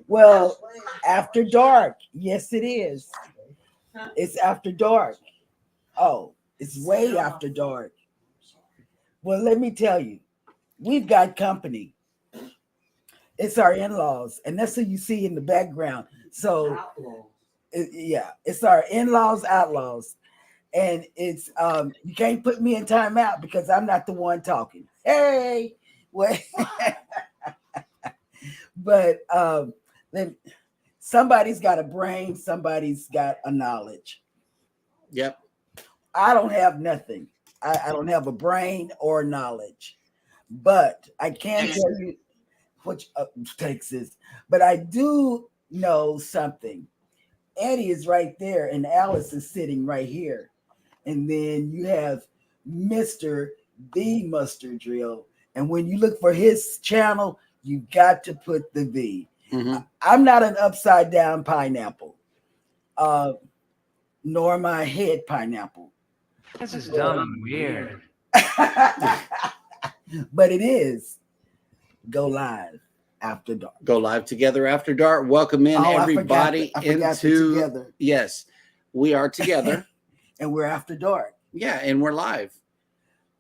Well, after dark. Yes, it is. It's after dark. Oh, it's way after dark. Well, let me tell you, we've got company. It's our in-laws, and that's who you see in the background. So, yeah, it's our in-laws, outlaws, and it's you can't put me in timeout because I'm not the one talking. Hey, well, but then somebody's got a brain, somebody's got a knowledge. Yep. I don't have nothing. I don't have a brain or knowledge, but I can tell you which takes this. But I do know something. Eddie is right there, and Alice is sitting right here, and then you have Mister the Mustard Drill. And when you look for his channel, you got to put the V. Mm-hmm. I'm not an upside down pineapple, nor am I a head pineapple. This is dumb and weird. But it is Go Live After Dark. Go live together after dark. Welcome in everybody I forgot into together. Yes, we are together. And we're after dark. Yeah, and we're live.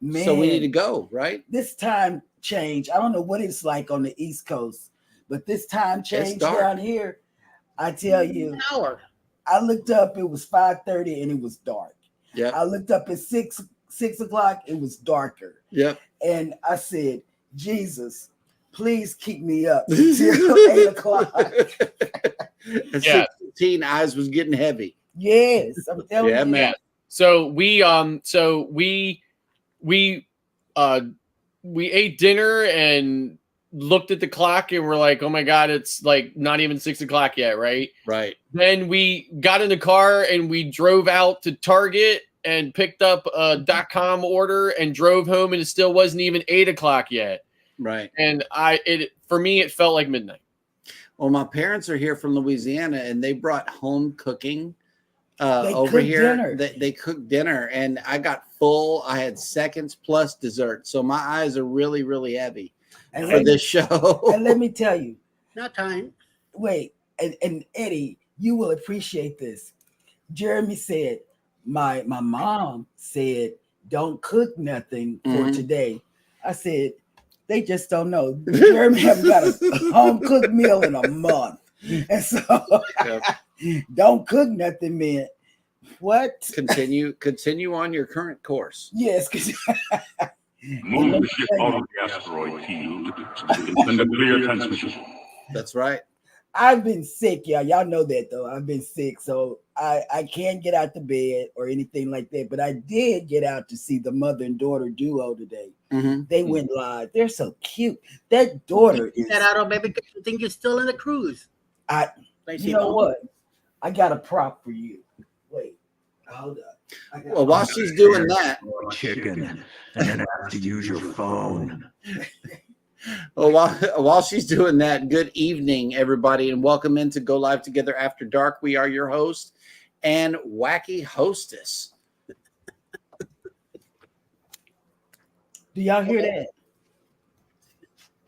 Man, So we need to go, right? this time change. I don't know what it's like on the East Coast, but this time change dark. down here, I tell you, An hour. I looked up, it was 5:30 and it was dark. Yep. I looked up at 6 o'clock, it was darker. Yep. And I said, Jesus, please keep me up until 8 o'clock. At Yeah. 16, eyes was getting heavy. Yes, I'm telling Yeah, you. man. So we ate dinner and looked at the clock and we're like, oh my God, it's like not even 6 o'clock yet, right? Right. Then we got in the car and we drove out to Target and picked up a .com order and drove home, and it still wasn't even 8 o'clock yet. Right. And for me, it felt like midnight. Well, my parents are here from Louisiana, and they brought home cooking They over cooked here. dinner. They cooked dinner, and I got full. I had seconds plus dessert, so my eyes are really, really heavy And for let, this show. and let me tell you, Not time. wait, and Eddie, you will appreciate this. Jeremy said, my mom said, don't cook nothing for Mhm. today. I said, they just don't know. Jeremy haven't got a home cooked meal in a month. And so don't cook nothing, man. What? Continue on your current course. Yes, because Move the ship out of the asteroid field so we can send a clear transmission. That's right. I've been sick, y'all. Y'all know that though. I've been sick, so I can't get out the bed or anything like that. But I did get out to see the mother and daughter duo today. Mm-hmm. They went live. They're so cute. That daughter is. Get out, baby. You think you're still in the cruise? I. You know what? I got a prop for you. Wait, hold up. I got Well, while she's doing that, Chicken, and then I have to use your phone. while she's doing that, good evening, everybody, and welcome into Go Live Together After Dark. We are your host and wacky hostess. Do y'all hear that?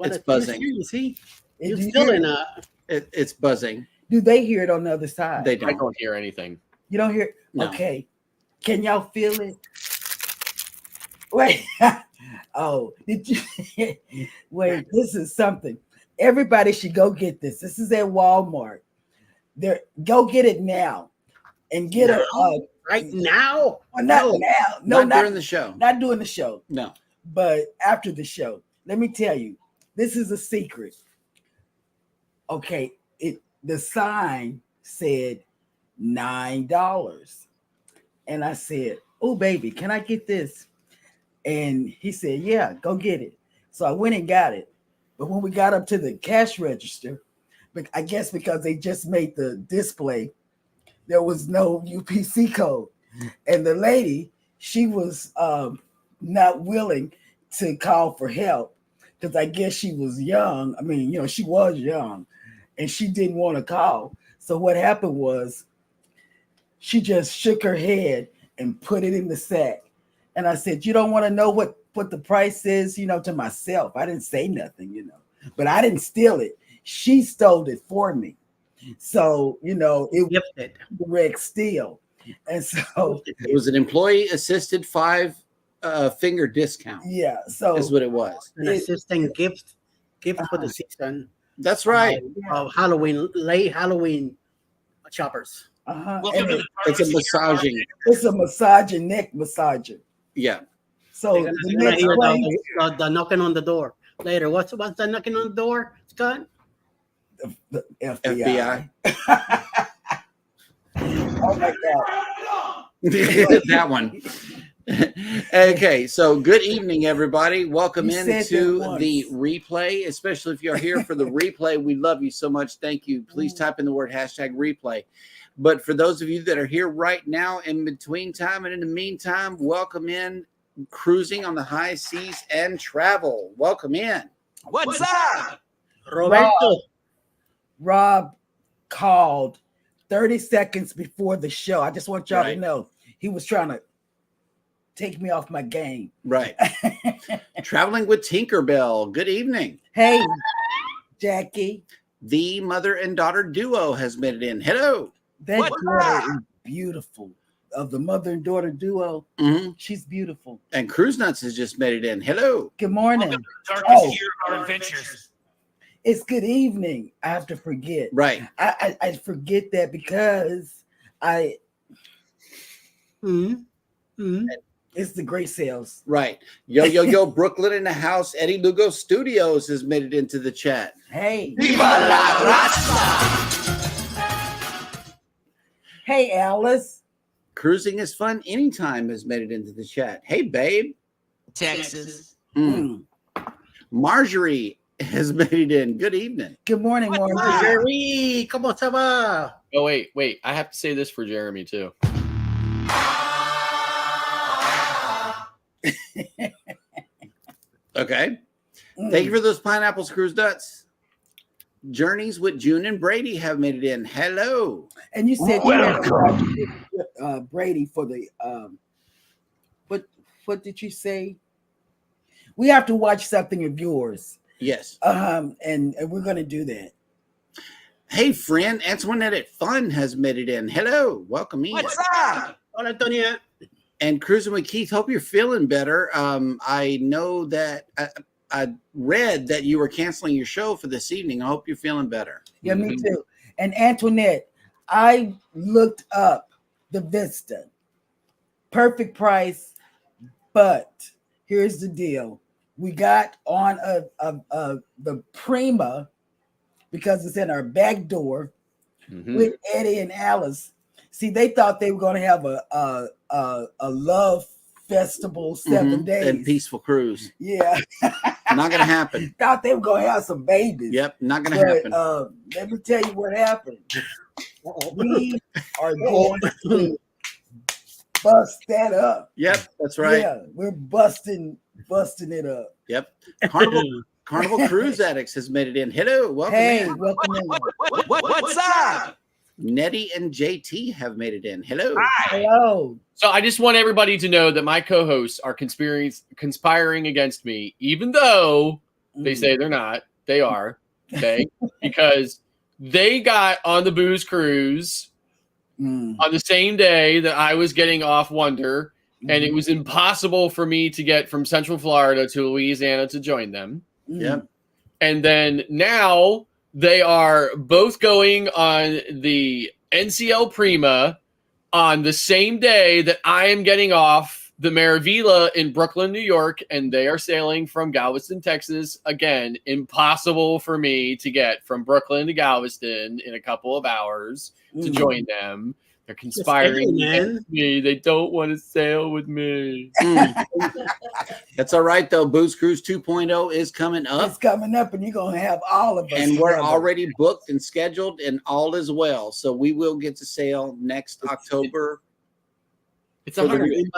It's buzzing. You see, Do you're you still hear in it? It's buzzing. Do they hear it on the other side? They I don't. don't hear anything. You don't hear? No. Okay. Can y'all feel it? Wait. Oh, did you? Wait, this is something. Everybody should go get this. This is at Walmart. There, go get it now, and get a. right now. Well, not now. No, not during the show. Not during the show, No. but after the show. Let me tell you, this is a secret. Okay, the sign said $9, and I said, "Oh, baby, can I get this?" And he said, "Yeah, go get it." So I went and got it. But when we got up to the cash register, but I guess because they just made the display, there was no UPC code. And the lady, she was not willing to call for help because I guess she was young. I mean, she was young and she didn't want to call. So what happened was she just shook her head and put it in the sack. And I said, you don't want to know what the price is, to myself. I didn't say nothing, but I didn't steal it. She stole it for me. So, it was Gifted. direct steal. And so, It was an employee assisted 5-finger discount. yeah. So Is what it was. An assistant gift for the season That's right. of Halloween, late Halloween shoppers. and It's a massaging. it's a massage and neck massager. Yeah. So You're the gonna next hear place, the knocking on the door later. What's the knocking on the door, Scott? the FBI. FBI. Oh my God. That one. Okay, so good evening, everybody. Welcome You said into that once. the replay, especially if you're here for the replay. We love you so much. Thank you. Please type in the word #replay. But for those of you that are here right now in between time and in the meantime, welcome in Cruising on the High Seas and Travel. Welcome in. What's up? Roberto. Rob called 30 seconds before the show. I just want y'all to Right. know he was trying to take me off my game. Right. Traveling with Tinkerbell. Good evening. Hey, Jackie, The mother and daughter duo has made it in. Hello. that What's daughter up? is beautiful. Of the mother and daughter duo, Mhm. she's beautiful. And Cruise Nuts has just made it in. Hello. Good morning. Darkest Oh. year of our adventures. It's good evening. I have to forget. Right. I forget that because it's the great sales. Right. Yo, Brooklyn in the house. Eddie Lugo Studios has made it into the chat. Hey, Viva la Rasta! hey, Alice. Cruising is fun anytime has made it into the chat. Hey, babe. Texas. Mm. Marjorie has made it in. Good evening. Good morning, What's Marjorie. up? Jerry, ¿cómo se va? Oh, wait. I have to say this for Jeremy, too. Okay. Thank you for those pineapples, Cruise Nuts. Journeys with June and Brady have made it in. Hello. And you said you had to watch, Brady for the what did you say? We have to watch something of yours. Yes. And we're gonna do that. Hey, friend. Antoinette at Fun has made it in. Hello. Welcome in. What's up? Hola, Antonia. And Cruising with Keith, hope you're feeling better. I know that I read that you were canceling your show for this evening. I hope you're feeling better. Yeah, me too. And Antoinette, I looked up the Vista. Perfect price, but here's the deal. We got on the Prima because it's in our back door with Eddie and Alice. See, they thought they were going to have a love festival 7 days. And peaceful cruise. Yeah. Not gonna happen. Thought they were going to have some babies. Yep, not gonna But, happen. let me tell you what happened. We are going to bust that up. Yep, that's right. Yeah, we're busting it up. Yep. Carnival Cruise Addicts has made it in. Hello, welcome Hey, in. welcome in. What's up? Nettie and JT have made it in. Hello. Hello. So I just want everybody to know that my co-hosts are conspiring against me, even though they say they're not. They are. Okay. Because they got on the booze cruise on the same day that I was getting off Wonder, and it was impossible for me to get from Central Florida to Louisiana to join them. Yep. And then now they are both going on the NCL Prima on the same day that I am getting off the Maravilla in Brooklyn, New York, and they are sailing from Galveston, Texas. Again, impossible for me to get from Brooklyn to Galveston in a couple of hours to join them. They're conspiring against me. They don't want to sail with me. That's all right, though. Booze Cruise 2.0 is coming up. It's coming up, and you're going to have all of us. And we're together. already booked and scheduled, and all is well. So we will get to sail next October. It's For the 100. re-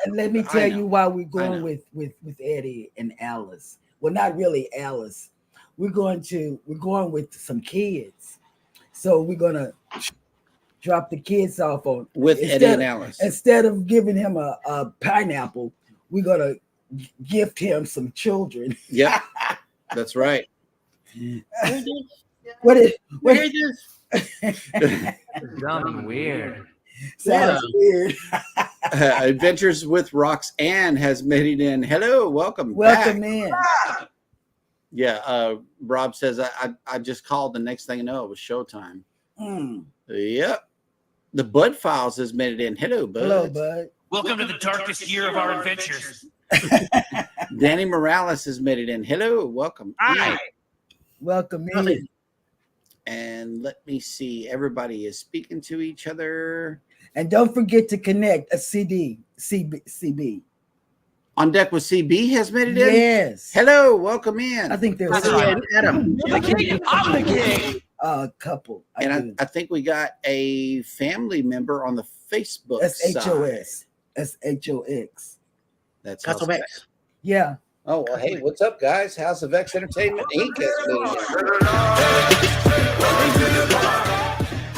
And let me I tell know. you why we're I going know. with Eddie and Alice. Well, not really Alice. We're going with some kids. So we're gonna drop the kids off on With Eddie and Alice. Instead of giving him a pineapple, we're gonna gift him some children. Yep, that's right. What is Where is this? Dumb and weird. sounds weird. Adventures with Roxanne has made it in. Hello, welcome Welcome back. in. Yeah, Rob says I just called. The next thing I know, it was showtime. Mm. Yep. The Bud Files has made it in. Hello, Bud. Hello, bud. Welcome to the darkest year of our adventures. Danny Morales has made it in. Hello, welcome. Hi. Welcome in. And let me see. Everybody is speaking to each other. And don't forget to connect a CB. On Deck with CB has made it in. Yes. Hello, welcome in. I think there's Adam. I'm the king. a couple. And I think we got a family member on the Facebook That's side. HOS. That's HOX. That's Castle how- Vex. Yeah. Oh, well, hey, what's up, guys? House of X Entertainment Inc. has made it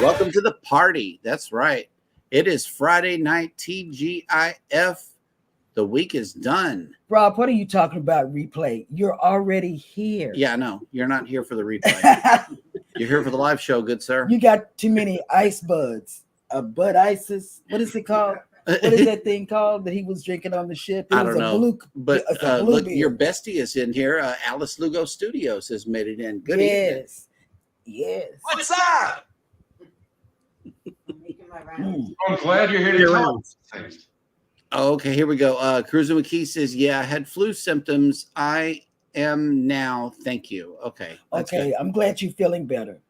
in. Welcome to the party. That's right. It is Friday night TGIF. The week is done. Rob, what are you talking about replay? You're already here. Yeah, I know. You're not here for the replay. You're here for the live show, good sir. You got too many ice buds. Bud Isis. What is it called? What is that thing called that he was drinking on the ship? It I was don't a know. blue, But it's a blue look, beer. your bestie is in here. Alice Lugo Studios has made it in. Good evening. Yes. Yes. What's up? Mm. I'm glad you're here to talk. Thanks. Okay, here we go. Cruiser McKee says, yeah, I had flu symptoms. I am now. Thank you. Okay. That's Okay. good. I'm glad you're feeling better.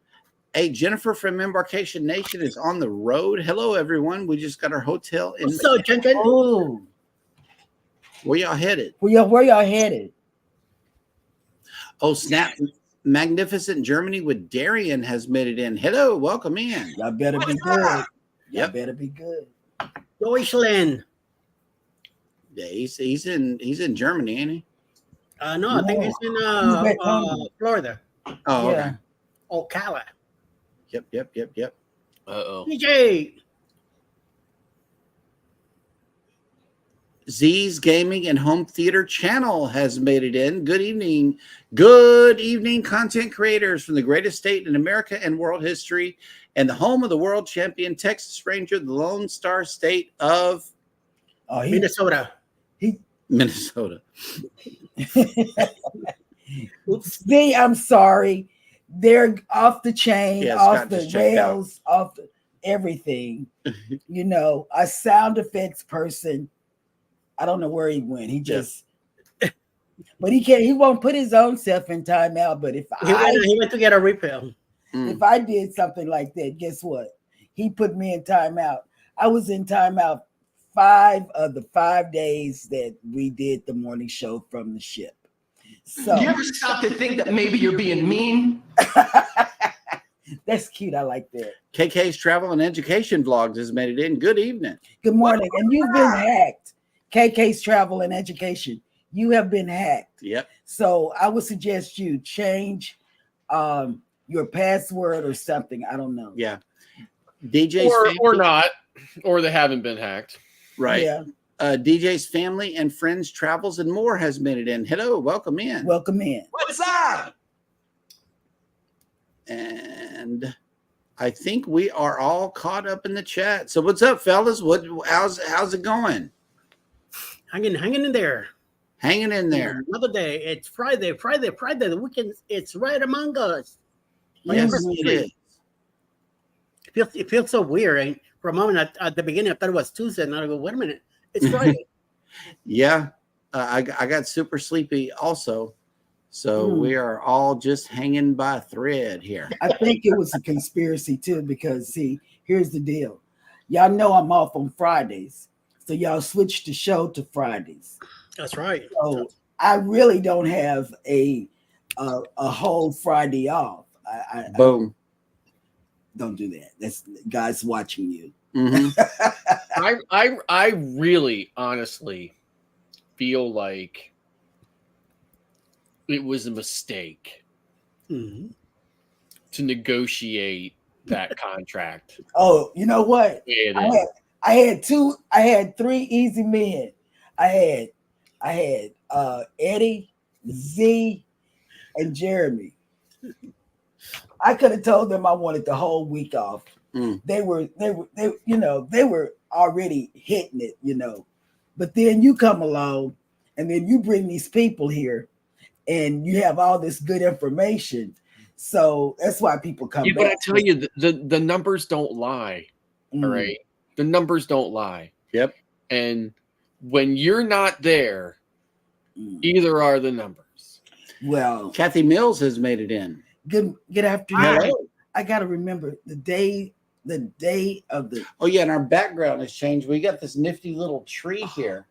Hey, Jennifer from Embarkation Nation is on the road. Hello, everyone. We just got our hotel in. What's up, Jenkins? Oh, Where y'all headed? where y'all headed? Oh, snap. Magnificent Germany with Darian has made it in. Hello, welcome in. Y'all better be What's good. up? Y'all Yep. better be good. Deutschland. Yeah, he's in Germany, ain't he? No, I think No. it's in He's back home. Florida. Oh, Yeah. okay. Ocala. Yep. Uh-oh. DJ. Z's Gaming and Home Theater Channel has made it in. Good evening. Good evening, content creators from the greatest state in America and world history and the home of the world champion, Texas Ranger, the Lone Star State of Oh, Minnesota. Minnesota. See, I'm sorry. They're off the chain, Yeah, off Scott the just checked out. rails, off the everything. You know, a sound effects person. I don't know where he went. He just, but he can't. He won't put his own self in timeout. But if He went to get a refill. Mm. if I did something like that, guess what? He put me in timeout. I was in timeout 5 of the 5 days that we did the morning show from the ship. So Do you ever stop to think that maybe you're being mean? that's cute. I like that. KK's Travel and Education Vlogs has made it in. Good evening. Good morning. And you've been hacked. KK's Travel and Education. You have been hacked. Yep. So I would suggest you change your password or something. I don't know. Yeah. DJ's Or not. Or they haven't been hacked. right. Yeah. DJ's Family and Friends Travels and More has made it in. Hello, welcome in. Welcome in. What's up? And I think we are all caught up in the chat. So what's up, fellas? How's it going? Hanging in there. Hanging in there. Another day. It's Friday. The weekend. It's right among us. Yes, November it 3. is. It feels so weird. And for a moment, at the beginning, I thought it was Tuesday. And I go, wait a minute. It's Friday. Yeah, I got super sleepy also. So we are all just hanging by a thread here. I think it was a conspiracy too, because see, here's the deal. Y'all know I'm off on Fridays. So y'all switched the show to Fridays. That's right. So I really don't have a whole Friday off. I Boom. don't do that. That's guys watching you. Mhm. I really honestly feel like it was a mistake Mhm. to negotiate that contract. Oh, you know what? It I is. had 3 easy men. I had Eddie, Z, and Jeremy. I could have told them I wanted the whole week off. Mm. They were already hitting it, But then you come along and then you bring these people here and you have all this good information. So that's why people come Yeah, back. but I tell you, the numbers don't lie. Mm. All right. The numbers don't lie. Yep. And when you're not there, Mm. either are the numbers. Well, Kathy Mills has made it in. good afternoon. Hello. I gotta remember the day of the Oh yeah, and our background has changed. We got this nifty little tree here.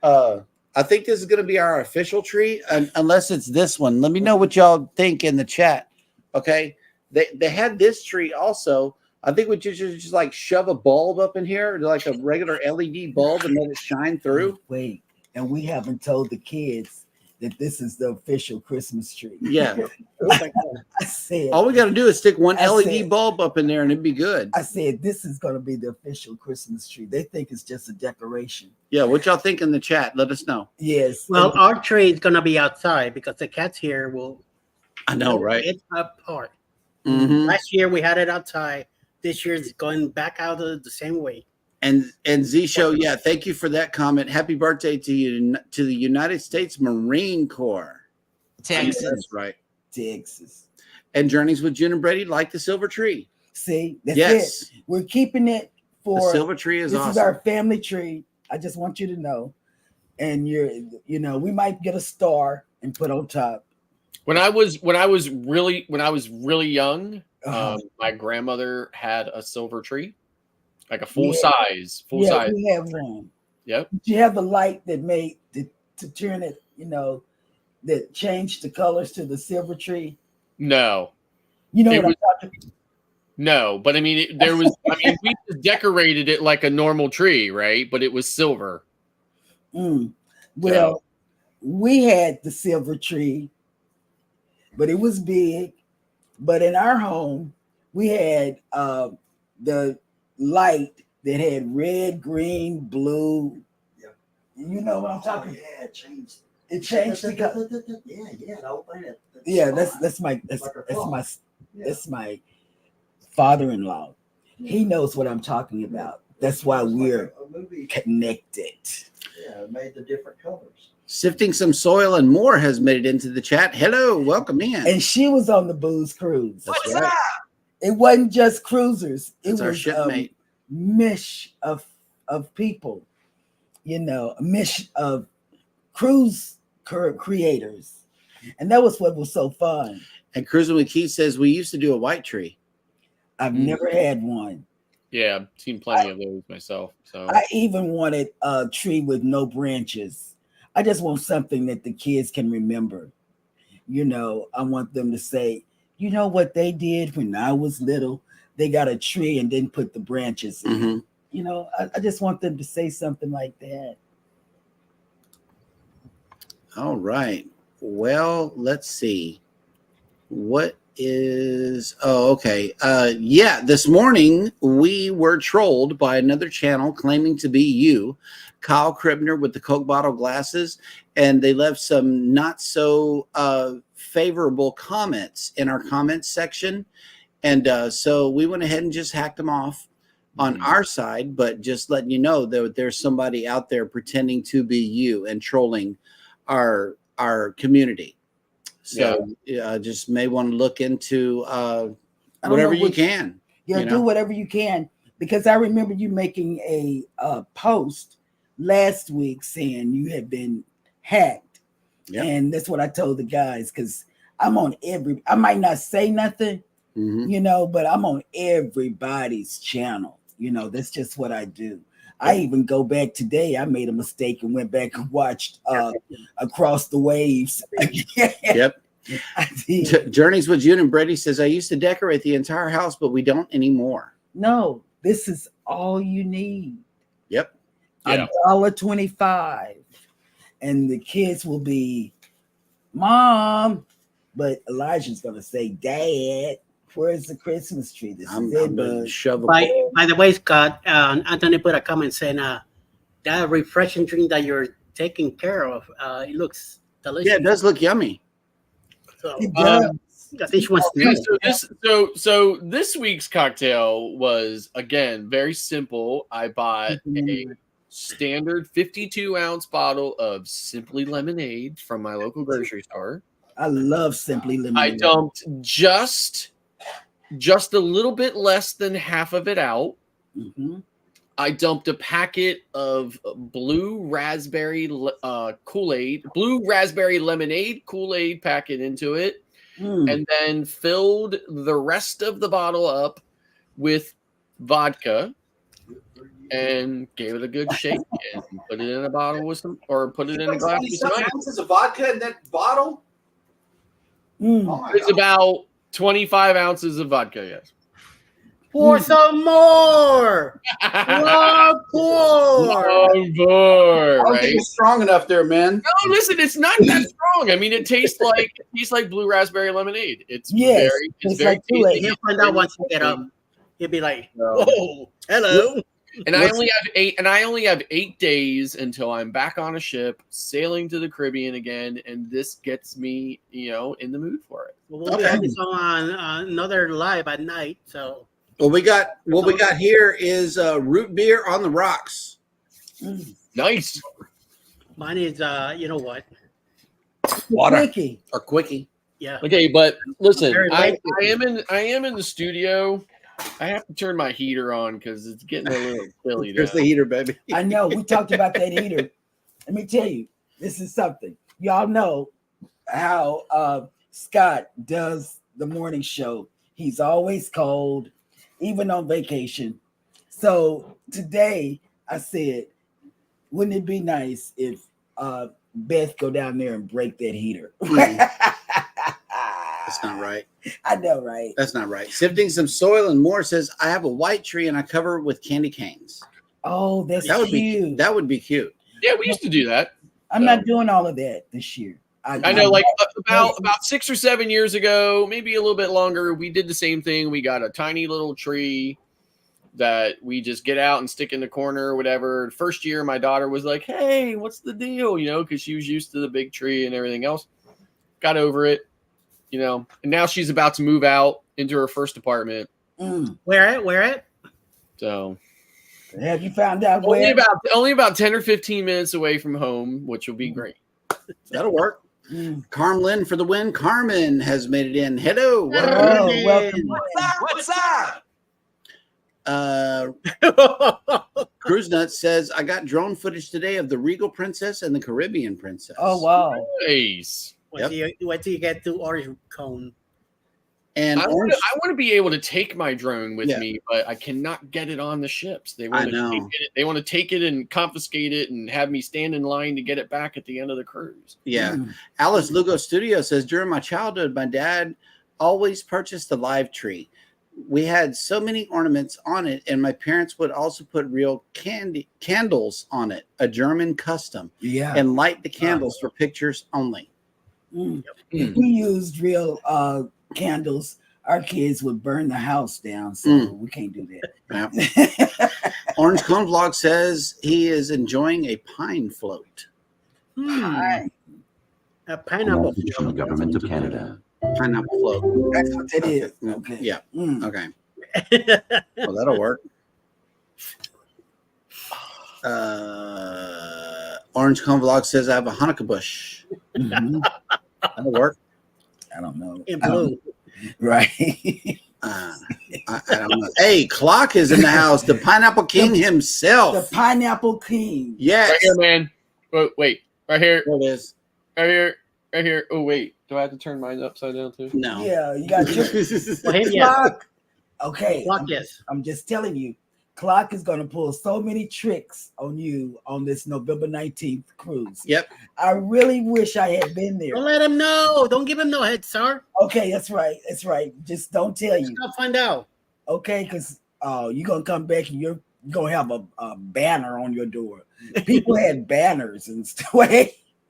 I think this is going to be our official tree, unless it's this one. Let me know what y'all think in the chat. Okay, they had this tree also. I think we should just like shove a bulb up in here, like a regular LED bulb, and let it shine through. wait, and we haven't told the kids that this is the official Christmas tree. Yeah. I said, All we got to do is stick one I LED said- bulb up in there, and it'd be good. I said this is going to be the official Christmas tree. They think it's just a decoration. Yeah, what y'all think in the chat? Let us know. Yes. Well, our tree is gonna be outside because the cats here will. I know, right? It's apart. Mhm. Last year we had it outside. This year it's going back out of the same way. And Z Show, yeah, thank you for that comment. Happy birthday to you, to the United States Marine Corps. Texas. That's right. Texas. And Journeys with Jen and Brady like the silver tree. See, that's Yes, it. We're keeping it the for silver tree is this awesome. is our family tree. I just want you to know. And we might get a star and put on top. When I was really young, Uh-huh. my grandmother had a silver tree, like a full Yeah. size. We have one. Yep. Did you have the light that made to turn it, that changed the colors to the silver tree? No, You know It what I'm talking no, but I mean, there was. I mean, we just decorated it like a normal tree, right? But it was silver. Well, we had the silver tree, but it was big. But in our home, we had the light that had red, green, blue. Yep. You know what I'm talking about? Yeah, it changed. It changed the color. Yeah, the whole thing. Yeah, that's my father-in-law. He knows what I'm talking about. That's why we're a movie. connected. Yeah, it made the different colors. Sifting Some Soil and More has made it into the chat. Hello, welcome in. And she was on the booze cruise. That's right. It wasn't just cruisers. It That's our was shipmate. mish of people, a mish of cruise creators, and that was what was so fun. And Cruising with Keith says we used to do a white tree. I've never had one. Yeah, I've seen plenty of those myself. So I even wanted a tree with no branches. I just want something that the kids can remember. I want them to say, you know what they did when I was little? They got a tree and didn't put the branches in. Mhm. I just want them to say something like that. All right. Well, let's see. What is okay. Yeah, this morning we were trolled by another channel claiming to be you, Kyle Kribner with the Coke bottle glasses, and they left some not so favorable comments in our comments section. And so we went ahead and just hacked them off on our side, but just letting you know that there's somebody out there pretending to be you and trolling our community. So just may want to look into whatever you can. Yeah, do whatever you can, because I remember you making a post last week saying you had been hacked. Yep. And that's what I told the guys because I'm on I might not say nothing, but I'm on everybody's channel. That's just what I do. I even go back today. I made a mistake and went back and watched Across the Waves. Yep. I did. Journeys with June and Brady says, I used to decorate the entire house, but we don't anymore. No, this is all you need. Yep. Yeah. $1.25. And the kids will be, Mom. But Elijah's going to say, Dad, where's the Christmas tree? This I'm is it, going to bud. shove a By the way, Scott, Anthony put a comment saying that refreshing drink that you're taking care of, it looks delicious. Yeah, it does look yummy. So, It does. I think she wants to Yeah, know. so this week's cocktail was again very simple. I bought a standard 52-ounce bottle of Simply Lemonade from my local grocery store. I love Simply Lemonade. I dumped just a little bit less than half of it out. Mhm. I dumped a packet of blue raspberry Kool-Aid, blue raspberry lemonade Kool-Aid packet into it, and then filled the rest of the bottle up with vodka and gave it a good shake and put it in a bottle with some, or put it in a glass with some ice. ounces of vodka in that bottle? Mm. Oh my It's God. about 25 ounces of vodka, yes. Pour some more. More. On board, I don't right? think it's strong enough there, man. No, listen, it's not that strong. I mean, it tastes like blue raspberry lemonade. It's Yes, it's it's very like Kool-Aid. tasty. He'll find out once you get up. He'll be like, No. whoa, hello. And I only have 8 days until I'm back on a ship sailing to the Caribbean again, and this gets me, in the mood for it. Well, we'll be Okay. having some on another live at night. So What we got here is root beer on the rocks. Nice. mine is, you know what? Water Quickie. or quickie. Yeah. Okay, but listen, Very I light. am in the studio. I have to turn my heater on because it's getting a little chilly. Here's now. the heater, baby. I know. We talked about that heater. Let me tell you, this is something. Y'all know how Scott does the morning show. He's always cold, even on vacation. So today I said, wouldn't it be nice if Beth go down there and break that heater? That's not right. I know, right? That's not right. Sifting some soil and more says, I have a white tree and I cover it with candy canes. Oh, that's That would cute. that would be cute. Yeah, we used to do that. I'm not doing all of that this year. I know, like about 6 or 7 years ago, maybe a little bit longer, we did the same thing. We got a tiny little tree that we just get out and stick in the corner or whatever. First year, my daughter was like, hey, what's the deal? Because she was used to the big tree and everything else. Got over it, and now she's about to move out into her first apartment. Where at? So Have you found out where? only about 10 or 15 minutes away from home, which will be great. That'll work. Carmen for the win. Carmen has made it in. Hello. Oh, welcome. What's up? Cruise Nuts says, I got drone footage today of the Regal Princess and the Caribbean Princess. Oh, wow. Nice. Yep. Wait till you get to Orange Cone. And I Orange, want to be able to take my drone with Yeah. me, but I cannot get it on the ships. They want I know. they want to take it and confiscate it and have me stand in line to get it back at the end of the cruise. yeah. Alice Lugo Studio says, during my childhood, my dad always purchased a live tree. We had so many ornaments on it, and my parents would also put real candles on it, a German custom, Yeah. and light the candles for pictures only. If we used real candles, our kids would burn the house down. So we can't do that. Yeah. Orange Cone Vlog says he is enjoying a pine float. Hi. A pineapple. From the government of Canada. Pineapple float. That's what that is. Okay. Yeah. Mm. Okay. Well, that'll work. Orange Cone Vlog says I have a Hanukkah bush. Mhm. That'll work. I don't know. In blue. Right. I don't know. Hey, Clock is in the house. The Pineapple King The himself. Pineapple King. Yes. Right here, man. Oh, wait, right here, There it is. right here, right here. Oh, wait. Do I have to turn mine upside down too? No. Yeah, you got your Well, him, yes. Clock. Okay, Clock, yes. I'm just telling you, Clock is going to pull so many tricks on you on this November 19th cruise. Yep. I really wish I had been there. Don't let him know. Don't give him no head start. Okay, that's right. That's right. Just don't tell you. I'll find out. Okay, because you're going to come back and you're going to have a banner on your door. People had banners and stuff.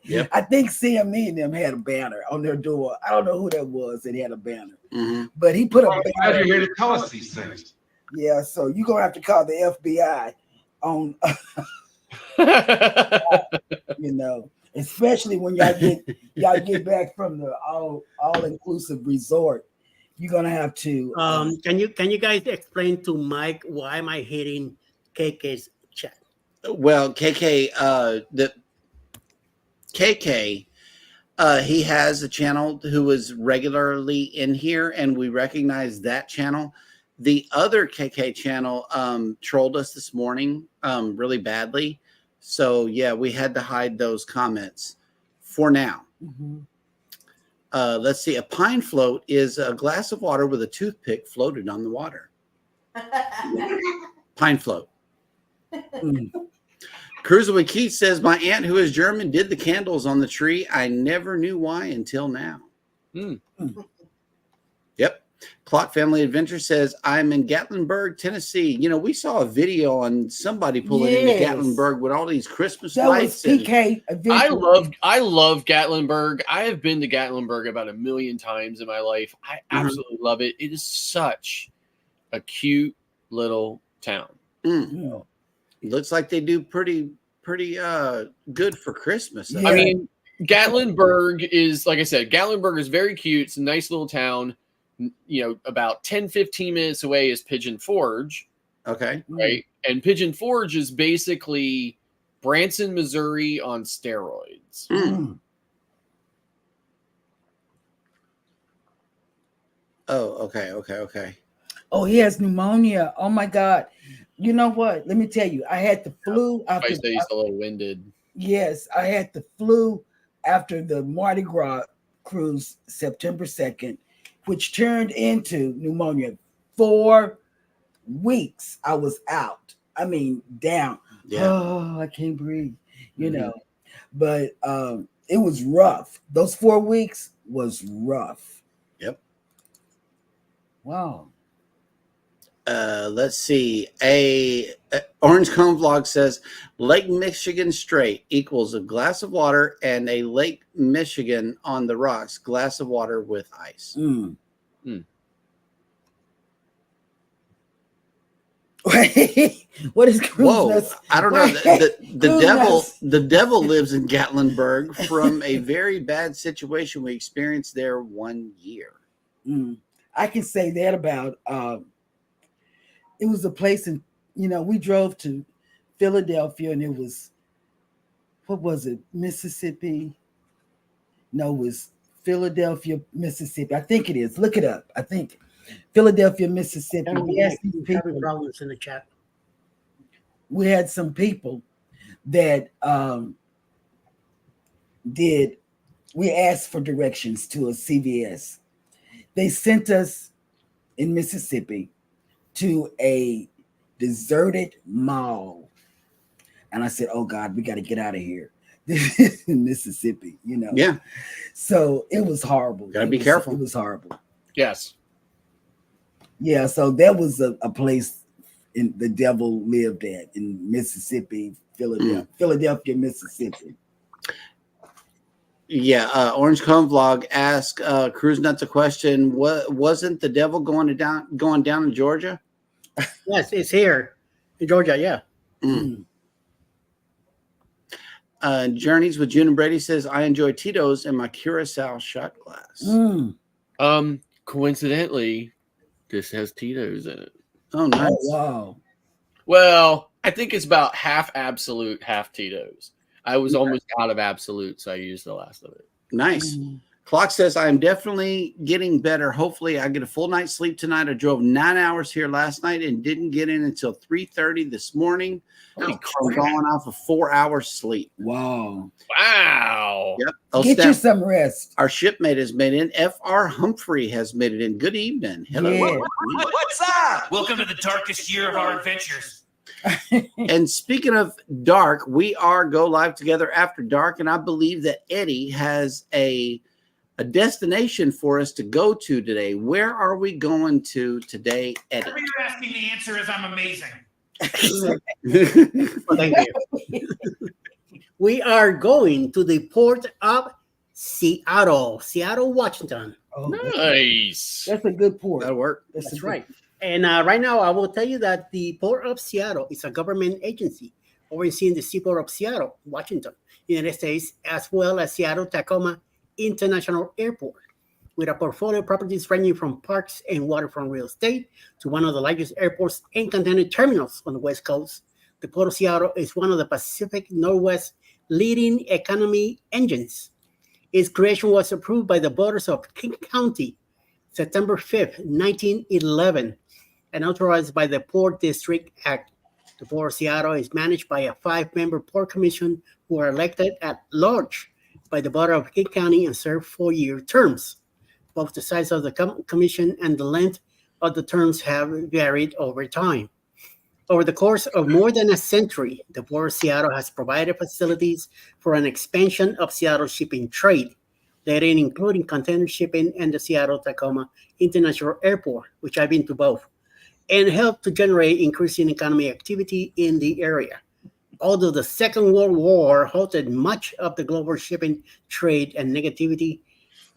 Yep. I think CME and them had a banner on their door. I don't know who that was that had a banner, Mhm. but he put a Glad banner. you're here to tell us these things. Yeah, so you're going to have to call the FBI on, you know, especially when y'all get back from the all inclusive resort. You're gonna have to. Can you guys explain to Mike why am I hitting KK's chat? Well, KK, he has a channel who is regularly in here, and we recognize that channel. The other KK channel trolled us this morning really badly. So, yeah, we had to hide those comments for now. Mhm. Let's see. A pine float is a glass of water with a toothpick floated on the water. Pine float. Mm. Cruiser with Keith says, my aunt who is German did the candles on the tree. I never knew why until now. Mm. Yep. Clock Family Adventure says, I'm in Gatlinburg, Tennessee. You know, we saw a video on somebody pulling into Yes. Gatlinburg with all these Christmas That was lights. And, PK. I love Gatlinburg. I have been to Gatlinburg about 1,000,000 times in my life. I absolutely love it. It is such a cute little town. mm, looks like they do pretty good for Christmas. Yeah. I mean, Gatlinburg is, like I said, Gatlinburg is very cute. It's a nice little town. You know, about 10-15 minutes away is Pigeon Forge, Okay. right? And Pigeon Forge is basically Branson, Missouri on steroids. Mm. Oh, okay. Oh, he has pneumonia. Oh my God. You know what? Let me tell you, I had the flu I after. say he's a little winded. Yes, I had the flu after the Mardi Gras cruise September 2nd, which turned into pneumonia. 4 weeks I was out. I mean, down. Yeah. Oh, I can't breathe, you know. But it was rough. Those 4 weeks was rough. Yep. Wow. Let's see. A Orange Cone Vlog says Lake Michigan straight equals a glass of water and a Lake Michigan on the rocks, glass of water with ice. Mm. Mm. What is cruise Whoa! nuts? I don't know. Cruise The devil lives in Gatlinburg from a very bad situation we experienced there 1 year. Mm. I can say that about it was a place in, you know, we drove to Philadelphia and it was, what was it, Mississippi? No, it was Philadelphia, Mississippi. I think it is. Look it up. I think Philadelphia, Mississippi. We asked these people, Problems in the chat. we had some people that we asked for directions to a CVS. They sent us in Mississippi to a deserted mall. And I said, oh God, we got to get out of here. This is in Mississippi, you know? Yeah. So it was horrible. Gotta It be was- careful. It was horrible. Yes. Yeah, so that was a place in the devil lived at in Mississippi, Philadelphia, Mississippi. Yeah. Orange Cone Vlog asked Cruise Nuts a question. What wasn't the devil going down in Georgia? Yes, it's here in Georgia. Yeah. Mm. Journeys with June and Brady says, I enjoy Tito's in my Curacao shot glass. Mm. Coincidentally, this has Tito's in it. Oh, nice. Oh, wow. Well, I think it's about half Absolute, half Tito's. I was almost out of Absolute, so I used the last of it. Nice. Mm. Clock says, I am definitely getting better. Hopefully, I get a full night's sleep tonight. I drove 9 hours here last night and didn't get in until 3:30 this morning. I'm going off of 4 hours sleep. Wow. Wow. Yep. Oh, Get you Steph, some rest. our shipmate has made in. F.R. Humphrey has made it in. Good evening. Hello. Yeah. What's up? Welcome to the darkest year of our adventures. And speaking of dark, we are go live together after dark, and I believe that Eddie has a destination for us to go to today. Where are we going to today, Eddie? Whatever you're asking, the answer is I'm amazing. Well, thank you. We are going to the port of Seattle, Washington. Oh, Nice. that's a good port. That'll work. That's right. And right now, I will tell you that the Port of Seattle is a government agency overseeing the seaport of Seattle, Washington, United States, as well as Seattle-Tacoma International Airport, with a portfolio of properties ranging from parks and waterfront real estate to one of the largest airports and container terminals on the West Coast. The Port of Seattle is one of the Pacific Northwest leading economy engines. Its creation was approved by the voters of King County September 5th, 1911, and authorized by the Port District Act. The Port of Seattle is managed by a 5-member Port Commission who are elected at large by the Board of King County and serve 4-year terms. Both the size of the commission and the length of the terms have varied over time. Over the course of more than a century, the Port of Seattle has provided facilities for an expansion of Seattle's shipping trade, therein including container shipping and the Seattle-Tacoma International Airport, which I've been to both, and helped to generate increasing economic activity in the area. Although the Second World War halted much of the global shipping trade and negativity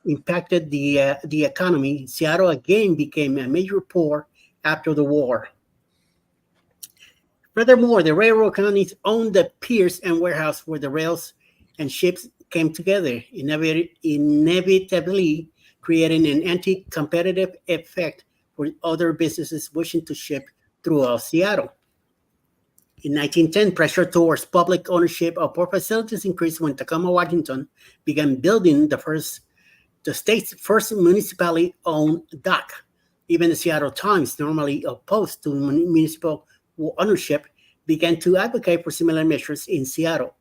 impacted the economy, Seattle again became a major port after the war. Furthermore, the railroad companies owned the piers and warehouse where the rails and ships came together, inevitably creating an anti-competitive effect for other businesses wishing to ship throughout Seattle. In 1910, pressure towards public ownership of port facilities increased when Tacoma, Washington began building the state's first municipally-owned dock. Even the Seattle Times, normally opposed to municipal ownership, began to advocate for similar measures in Seattle.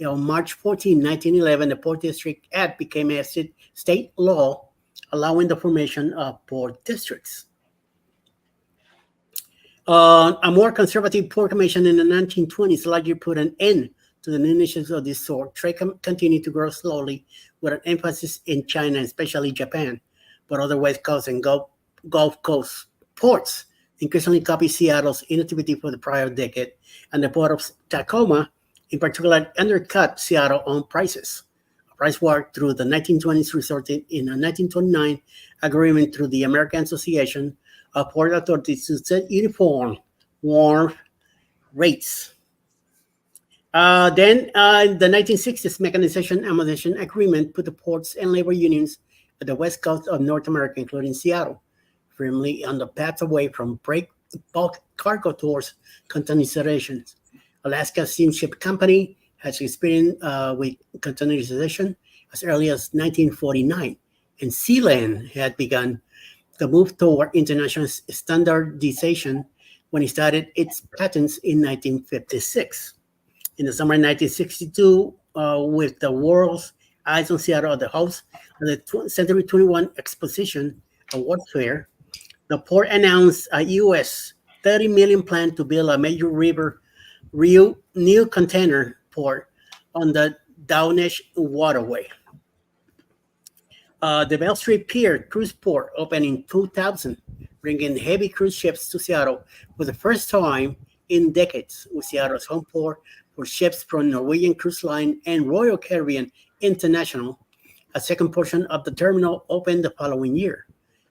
On March 14, 1911, the Port District Act became a state law, allowing the formation of port districts. A more conservative port commission in the 1920s largely put an end to the new initiatives of this sort. Trade continued to grow slowly, with an emphasis in China, especially Japan, but other West Coast and Gulf Coast ports increasingly copied Seattle's inactivity for the prior decade, and the Port of Tacoma, in particular, undercut Seattle on prices. A price war through the 1920s resulted in a 1929 agreement through the American Association of Port Authorities to set uniform wharf rates. Then the 1960s Mechanization and Modernization Agreement put the ports and labor unions at the west coast of North America, including Seattle, firmly on the path away from bulk cargo towards containerization. Alaska Steamship Company has experience with containerization as early as 1949, and Sealand had begun the move toward international standardization when it started its patents in 1956. In the summer of 1962, with the world's eyes on Seattle, the host of the Century 21 Exposition Award Fair, the port announced a U.S. $30 million plan to build a major new container port on the Downish Waterway. The Bell Street Pier cruise port opened in 2000, bringing heavy cruise ships to Seattle for the first time in decades, with Seattle's home port for ships from Norwegian Cruise Line and Royal Caribbean International. A second portion of the terminal opened the following year.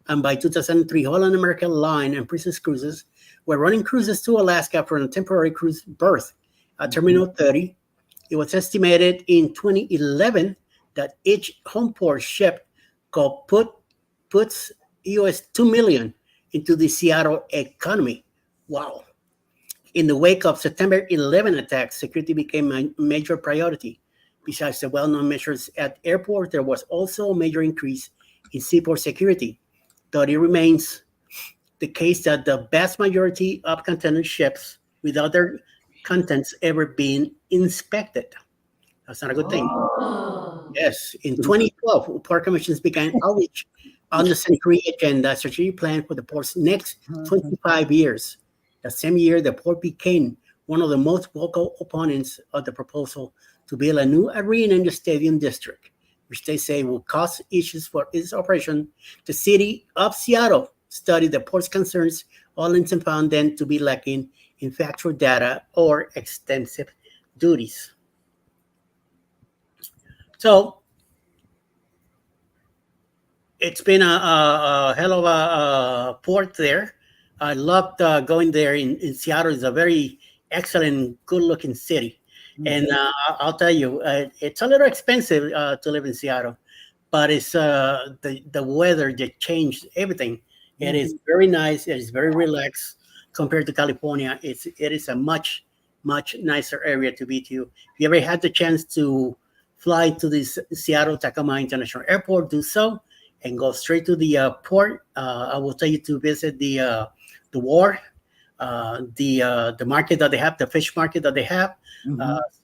And by 2003, Holland America Line and Princess Cruises were running cruises to Alaska from a temporary cruise berth at Terminal 30. It was estimated in 2011 that each home port ship puts US $2 million into the Seattle economy. Wow. In the wake of September 11 attacks, security became a major priority. Besides the well-known measures at airport, there was also a major increase in seaport security, though it remains the case that the vast majority of container ships without their contents ever being inspected. That's not a good thing. Yes, in 2012, Port Commissions began outreach on the Century Agenda strategic plan for the port's next 25 years. The same year, the port became one of the most vocal opponents of the proposal to build a new arena in the stadium district, which they say will cause issues for its operation. The city of Seattle studied the port's concerns, all and found them to be lacking in factual data or extensive duties. So it's been a hell of a port there. I loved going there in Seattle. It's a very excellent, good-looking city. And I'll tell you, it's a little expensive to live in Seattle, but it's the weather that changed everything. It is very nice. It is very relaxed compared to California. It is a much nicer area to be to. If you ever had the chance to fly to this Seattle Tacoma International Airport, do so, and go straight to the port. I will tell you to visit the wharf, the market that they have, the fish market that they have.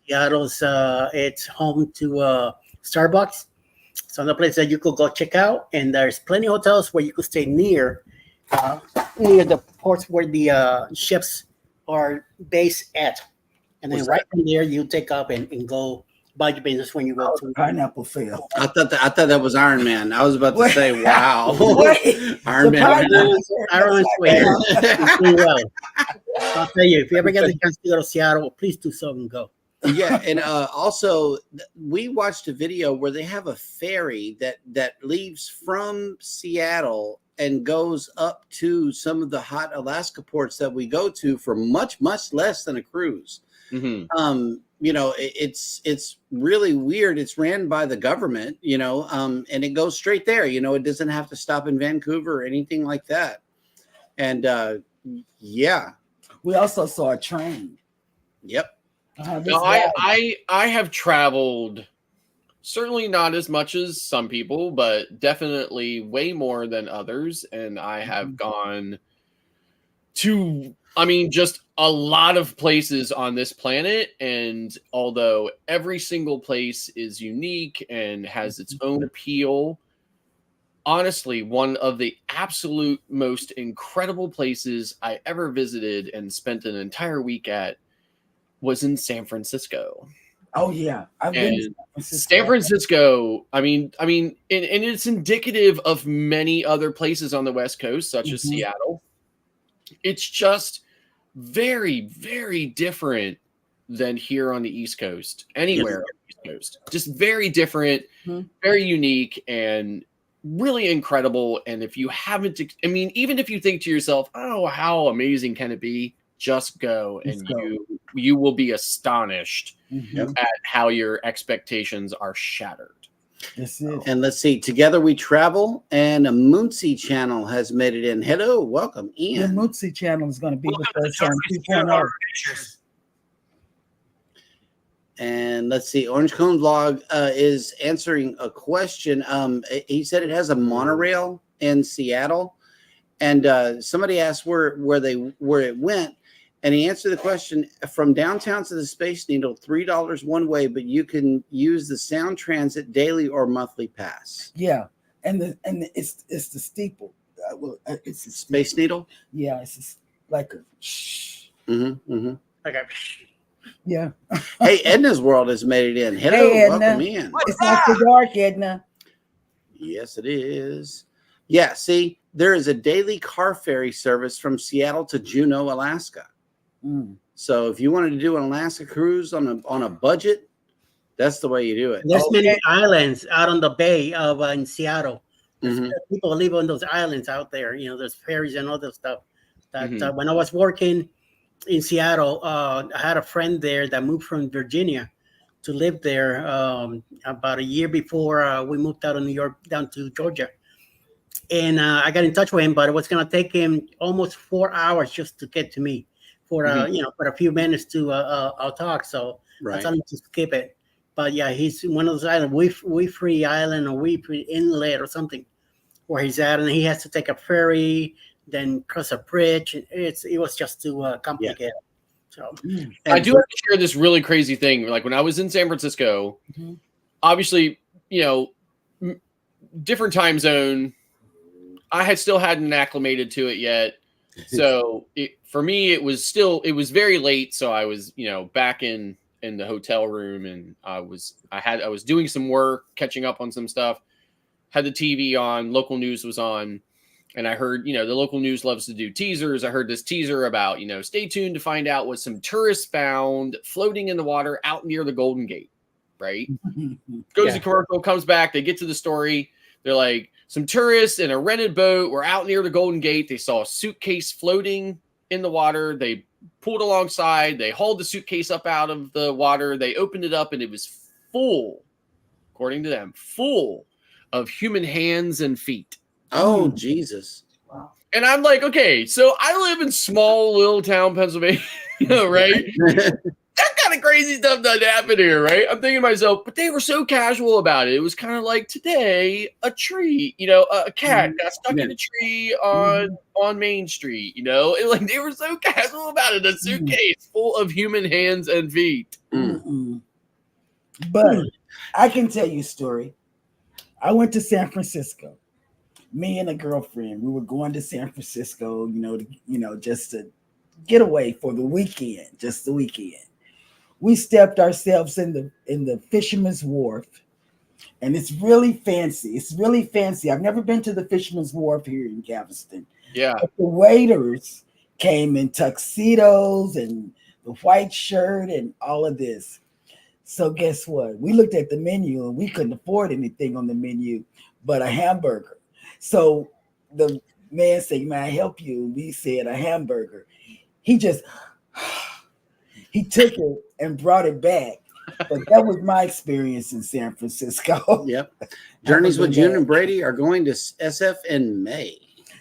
Seattle's it's home to Starbucks. It's another place that you could go check out, and there's plenty of hotels where you could stay near the ports where the ships are based at, and then right from there you take up and go by your business when you go to Pineapple Phil. I thought that was Iron Man. I was about to say, wow. Iron The Man. Iron Man. Well, I'll tell you, if you ever get the chance to go to Seattle, please do so and go. Yeah, and also we watched a video where they have a ferry that leaves from Seattle and goes up to some of the hot Alaska ports that we go to for much less than a cruise. You know, it's really weird. It's ran by the government, you know, and it goes straight there. You know, it doesn't have to stop in Vancouver or anything like that. And yeah, we also saw a train. Yep. No, I have traveled, certainly not as much as some people, but definitely way more than others. And I have gone to, I mean, just a lot of places on this planet. And although every single place is unique and has its own appeal, honestly, one of the absolute most incredible places I ever visited and spent an entire week at was in San Francisco. Oh yeah, I've been to San Francisco. I mean, and it's indicative of many other places on the West Coast, such as Seattle. It's just very, very different than here on the East Coast, anywhere on the East Coast. Just very different, very unique, and really incredible. And if you haven't, I mean, even if you think to yourself, "Oh, how amazing can it be?" Just go, and you will be astonished at how your expectations are shattered. And let's see, Together We Travel and a Moonsey channel has made it in. Hello, welcome, The Ian. Moonsey channel is going to be with us on Turkish Year of 2.0. Our Adventures. And let's see, Orange Cone Vlog is answering a question. He said it has a monorail in Seattle, and somebody asked where it went. And he answered the question: from downtown to the Space Needle, $3 one way, but you can use the Sound Transit daily or monthly pass. Yeah, and it's the steeple. It's the Space Needle. Yeah, it's like a. Okay. Yeah. Hey, Edna's World has made it in. Hello, Hey, Edna. welcome in. It's after dark, Edna. Yes, it is. Yeah, see, there is a daily car ferry service from Seattle to Juneau, Alaska. So if you wanted to do an Alaska cruise on a budget, that's the way you do it. There's many islands out on the bay of in Seattle. People live on those islands out there. You know, there's ferries and other stuff. That when I was working in Seattle, I had a friend there that moved from Virginia to live there about a year before we moved out of New York down to Georgia. And I got in touch with him, but it was going to take him almost 4 hours just to get to me for for a few minutes to I'll talk. So I told him to skip it. But yeah, he's one of those islands, Wee Island or Wee Inlet or something, where he's at, and he has to take a ferry, then cross a bridge. It was just too complicated. So I do have to share this really crazy thing. Like when I was in San Francisco, obviously, different time zone. I had still hadn't acclimated to it yet. So for me, it was very late. So I was, back in the hotel room, and I was doing some work, catching up on some stuff, had the TV on, local news was on. And I heard, the local news loves to do teasers. I heard this teaser about, stay tuned to find out what some tourists found floating in the water out near the Golden Gate, right? Goes to commercial, comes back. They get to the story. They're like, some tourists in a rented boat were out near the Golden Gate. They saw a suitcase floating in the water. They pulled alongside. They hauled the suitcase up out of the water. They opened it up, and it was full, according to them, full of human hands and feet. Oh, Jesus. Wow. And I'm like, okay, so I live in small little town Pennsylvania, right? That kind of crazy stuff doesn't happen here, right? I'm thinking to myself, but they were so casual about it. It was kind of like today, a tree, a cat got stuck in a tree on Main Street, like they were so casual about it. A suitcase full of human hands and feet. But I can tell you a story. I went to San Francisco. Me and a girlfriend, we were going to San Francisco, just to get away for the weekend, just the weekend. We stepped ourselves in the Fisherman's Wharf, and it's really fancy. It's really fancy. I've never been to the Fisherman's Wharf here in Galveston. Yeah. But the waiters came in tuxedos and the white shirt and all of this. So guess what? We looked at the menu and we couldn't afford anything on the menu but a hamburger. So the man said, "May I help you?" We said a hamburger. He took it and brought it back. But that was my experience in San Francisco. Yep. Journeys with June and Brady are going to SF in May.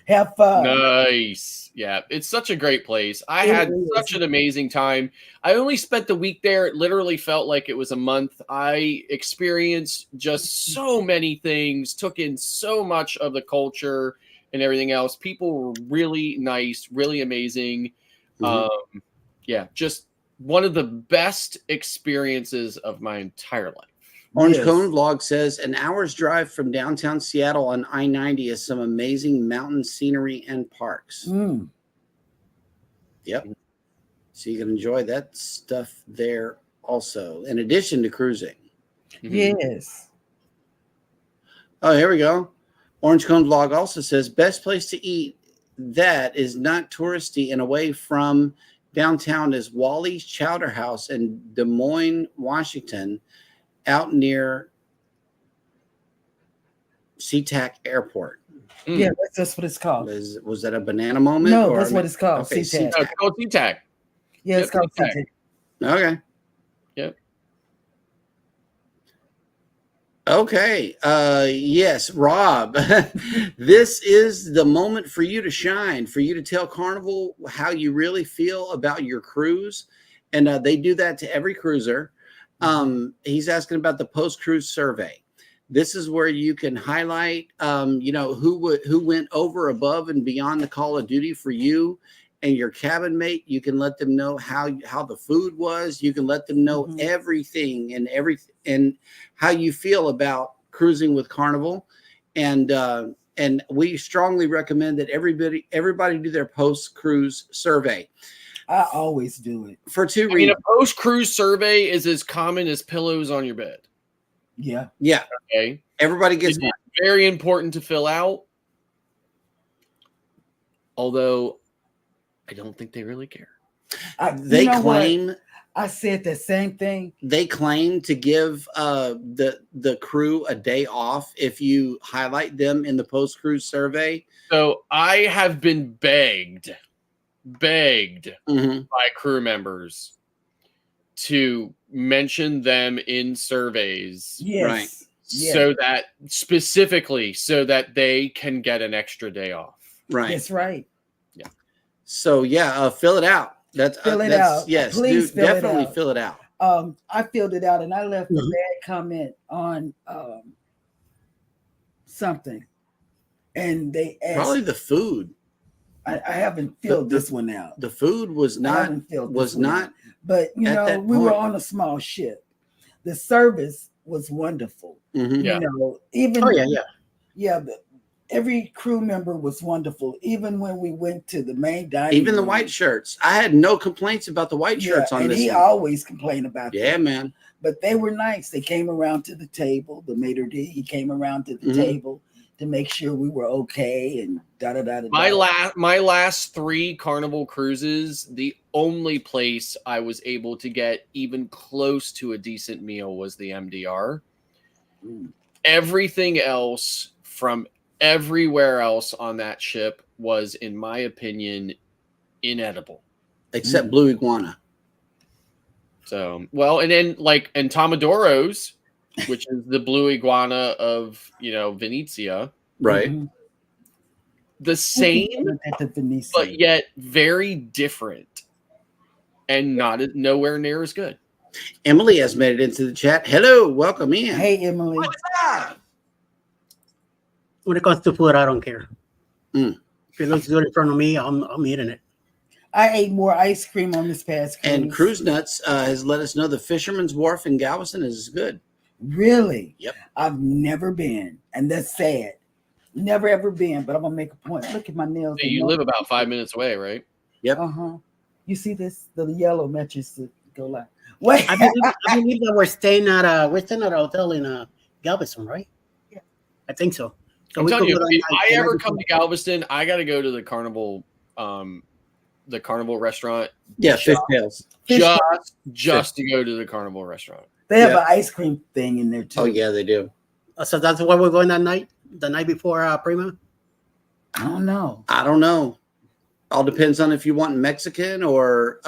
Have fun. Nice. Yeah, it's such a great place. I had such an amazing time. I only spent the week there. It literally felt like it was a month. I experienced just so many things, took in so much of the culture and everything else. People were really nice, really amazing. Yeah, just one of the best experiences of my entire life. Orange Cone Vlog says an hour's drive from downtown Seattle on I-90 is some amazing mountain scenery and parks. Yep. So you can enjoy that stuff there also, in addition to cruising. Yes. Oh, here we go. Orange Cone Vlog also says best place to eat that is not touristy and away from downtown is Wally's Chowder House in Des Moines, Washington, out near SeaTac Airport. Yeah, that's what it's called. Was that a banana moment? No, that's what it's called. Okay, SeaTac. It's called SeaTac. Yeah, it's called SeaTac. Okay. Yep. Okay. Yes, Rob, this is the moment for you to shine, for you to tell Carnival how you really feel about your cruise. And they do that to every cruiser. He's asking about the post-cruise survey. This is where you can highlight, who went over, above, and beyond the call of duty for you and your cabin mate. You can let them know how the food was. You can let them know everything and how you feel about cruising with Carnival. And we strongly recommend that everybody do their post-cruise survey. I always do it. For two reasons. A post-cruise survey is as common as pillows on your bed. Yeah. Yeah. Okay. Everybody gets It's one. very important to fill out. Although I don't think they really care. They claim what? I said the same thing. They claim to give the crew a day off if you highlight them in the post-cruise survey. So I have been begged by crew members to mention them in surveys. Yes. Right. So that specifically so that they can get an extra day off. Right. That's right. So fill it out. Fill it out. Yes, Please definitely fill it out. fill it out. I filled it out and I left a Mhm. bad comment on something, and they asked. Probably the food. I haven't filled The- this one out. The food was I not haven't filled was this one not out. But you at know, that we were point. on a small ship. The service was wonderful. Mhm. Yeah. You know, even Oh yeah. yeah, but every crew member was wonderful. Even when we went to the main dining Even the room. white shirts. I had no complaints about the white Yeah, shirts on and this he one. always complained about Yeah, that. man. But they were nice. They came around to the table. The maitre d', he came around to the Mhm. table to make sure we were okay and da da da da. My last 3 Carnival cruises, the only place I was able to get even close to a decent meal was the MDR. Mm. Everything else from everywhere else on that ship was, in my opinion, inedible. Except Blue Iguana. So, well, and then and Tomodoro's, which is the blue iguana of, Venezia, Right. Mhm. the same, At the Venetian. but yet very different and nowhere near as good. Emily has made it into the chat. Hello, welcome in. Hey Emily. What's up? When it comes to food, I don't care. Mm. If it looks good in front of me, I'm eating it. I ate more ice cream on this past cruise. And Cruise Nuts has let us know the Fisherman's Wharf in Galveston is good. Really? Yep. I've never been, and that's sad. Never ever been, but I'm gonna make a point. Look at my nails. Hey, you live about 5 minutes away, right? Uh-huh. You see this? The yellow matches to go like. Wait. I believe that we're staying at a hotel in Galveston, right? Yeah. I think so. So I'm we telling could you, go that if night, I the night ever before. come to Galveston, I got to go to the Carnival restaurant. Yeah, fish tails. Just to go to the Carnival restaurant. They have Yeah. an ice cream thing in there too. Oh yeah, they do. So that's where we're going that night, the night before Prima. I don't know. I don't know. All depends on if you want Mexican or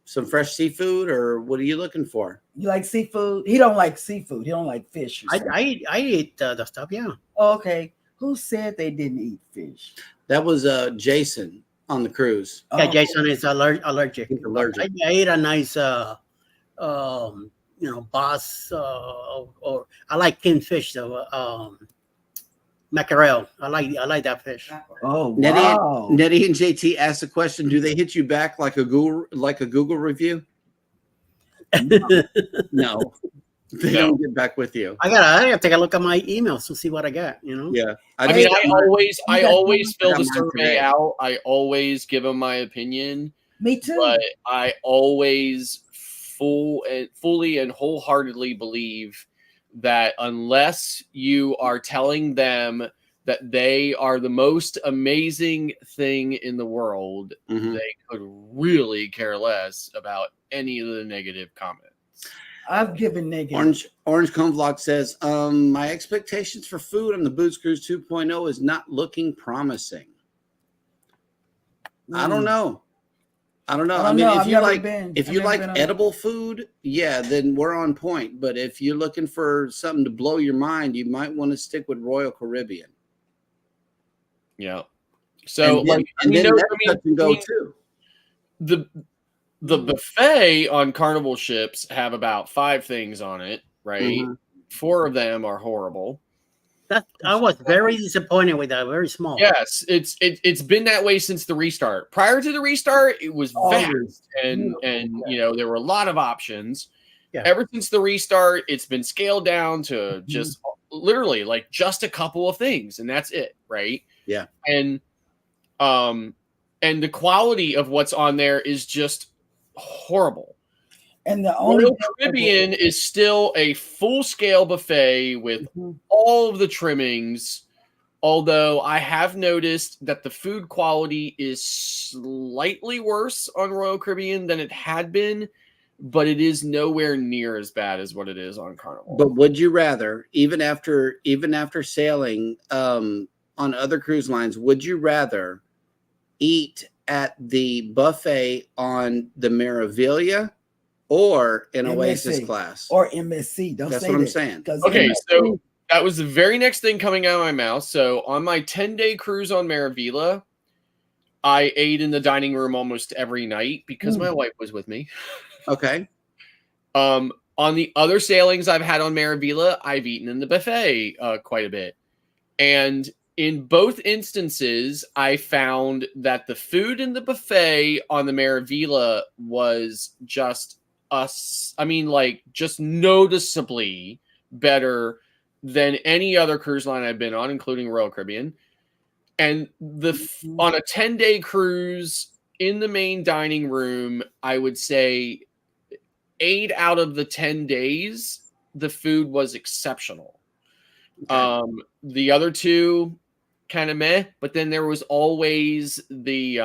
some fresh seafood, or what are you looking for? You like seafood? He don't like seafood. He don't like fish. or something. I eat the stuff, yeah. Oh, okay. Who said they didn't eat fish? That was Jason on the cruise. Yeah, Oh, Jason is allergic. He's allergic. I ate a nice, bass, or I like kingfish though. Mackerel. I like that fish. Oh, Nettie, wow. Nettie and JT asked the question: do they hit you back like a Google review? No, they don't get back with you. I gotta take a look at my emails to see what I got. Yeah, I mean, I got always fill got the mine survey today. out. I always give them my opinion, Me too. but I always fully and wholeheartedly believe that unless you are telling them that they are the most amazing thing in the world, Mhm. they could really care less about any of the negative comments. I've given negative. Orange Cone Vlog says, my expectations for food on the Boots Cruise 2.0 is not looking promising. I don't know. I don't know. I I don't mean, know. if I've you never like been. if I've you never like been on- edible food, yeah, then we're on point. But if you're looking for something to blow your mind, you might want to stick with Royal Caribbean. Yeah. So, and then, like, and then that's that touch and go too. The buffet on Carnival ships have about 5 things on it, right? Mhm. 4 of them are horrible. I was very disappointed with that. Very small. Yes, it's been that way since the restart. Prior to the restart, it was vast and there were a lot of options. Yeah. Ever since the restart, it's been scaled down to just literally like just a couple of things, and that's it, right? Yeah. And the quality of what's on there is just horrible. And the only Royal Caribbean is still a full-scale buffet with all of the trimmings, although I have noticed that the food quality is slightly worse on Royal Caribbean than it had been, but it is nowhere near as bad as what it is on Carnival. But would you rather, even after sailing on other cruise lines, would you rather eat at the buffet on the Meraviglia or in Oasis MSC. class? Or MSC. Don't That's say what I'm that, saying. 'cause Okay, MSC so that was the very next thing coming out of my mouth. So on my 10-day cruise on Meraviglia, I ate in the dining room almost every night because my wife was with me. Okay. On the other sailings I've had on Maravilla, I've eaten in the buffet quite a bit. And in both instances, I found that the food in the buffet on the Maravilla was just just noticeably better than any other cruise line I've been on, including Royal Caribbean. And on a 10-day cruise in the main dining room, I would say 8 out of the 10 days, the food was exceptional. Okay. The other 2 kind of meh, but then there was always the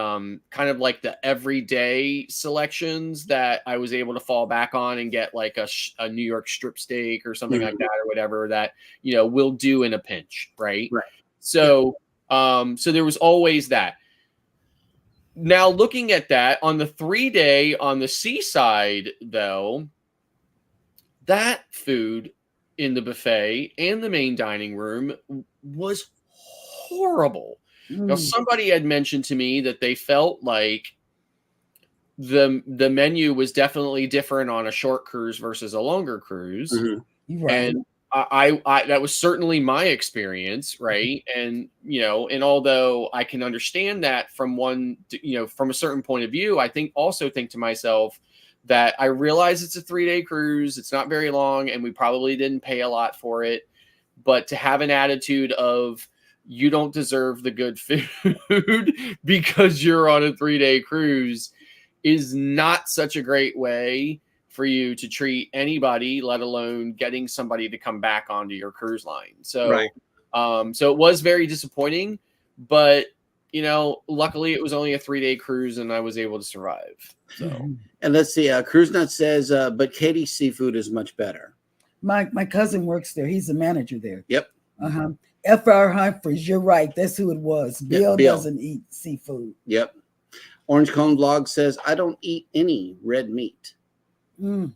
kind of like the everyday selections that I was able to fall back on and get like a New York strip steak or something like that, or whatever that, will do in a pinch. Right. So, so there was always that. Now looking at that on the 3-day on the seaside, though, that food in the buffet and the main dining room was horrible. Now, somebody had mentioned to me that they felt like the menu was definitely different on a short cruise versus a longer cruise. Right. And I that was certainly my experience, right? And and although I can understand that from from a certain point of view, I also think to myself that I realize it's a 3-day cruise, it's not very long, and we probably didn't pay a lot for it. But to have an attitude of you don't deserve the good food because you're on a 3-day cruise is not such a great way for you to treat anybody, let alone getting somebody to come back onto your cruise line. So, so it was very disappointing, but luckily it was only a 3-day cruise and I was able to survive. So, and let's see, Cruise Nut says, but Katie's seafood is much better. My cousin works there. He's a manager there. Yep. F.R. Humphreys, you're right. That's who it was. Bill doesn't eat seafood. Yep. Orange Cone Vlog says, I don't eat any red meat. Mm.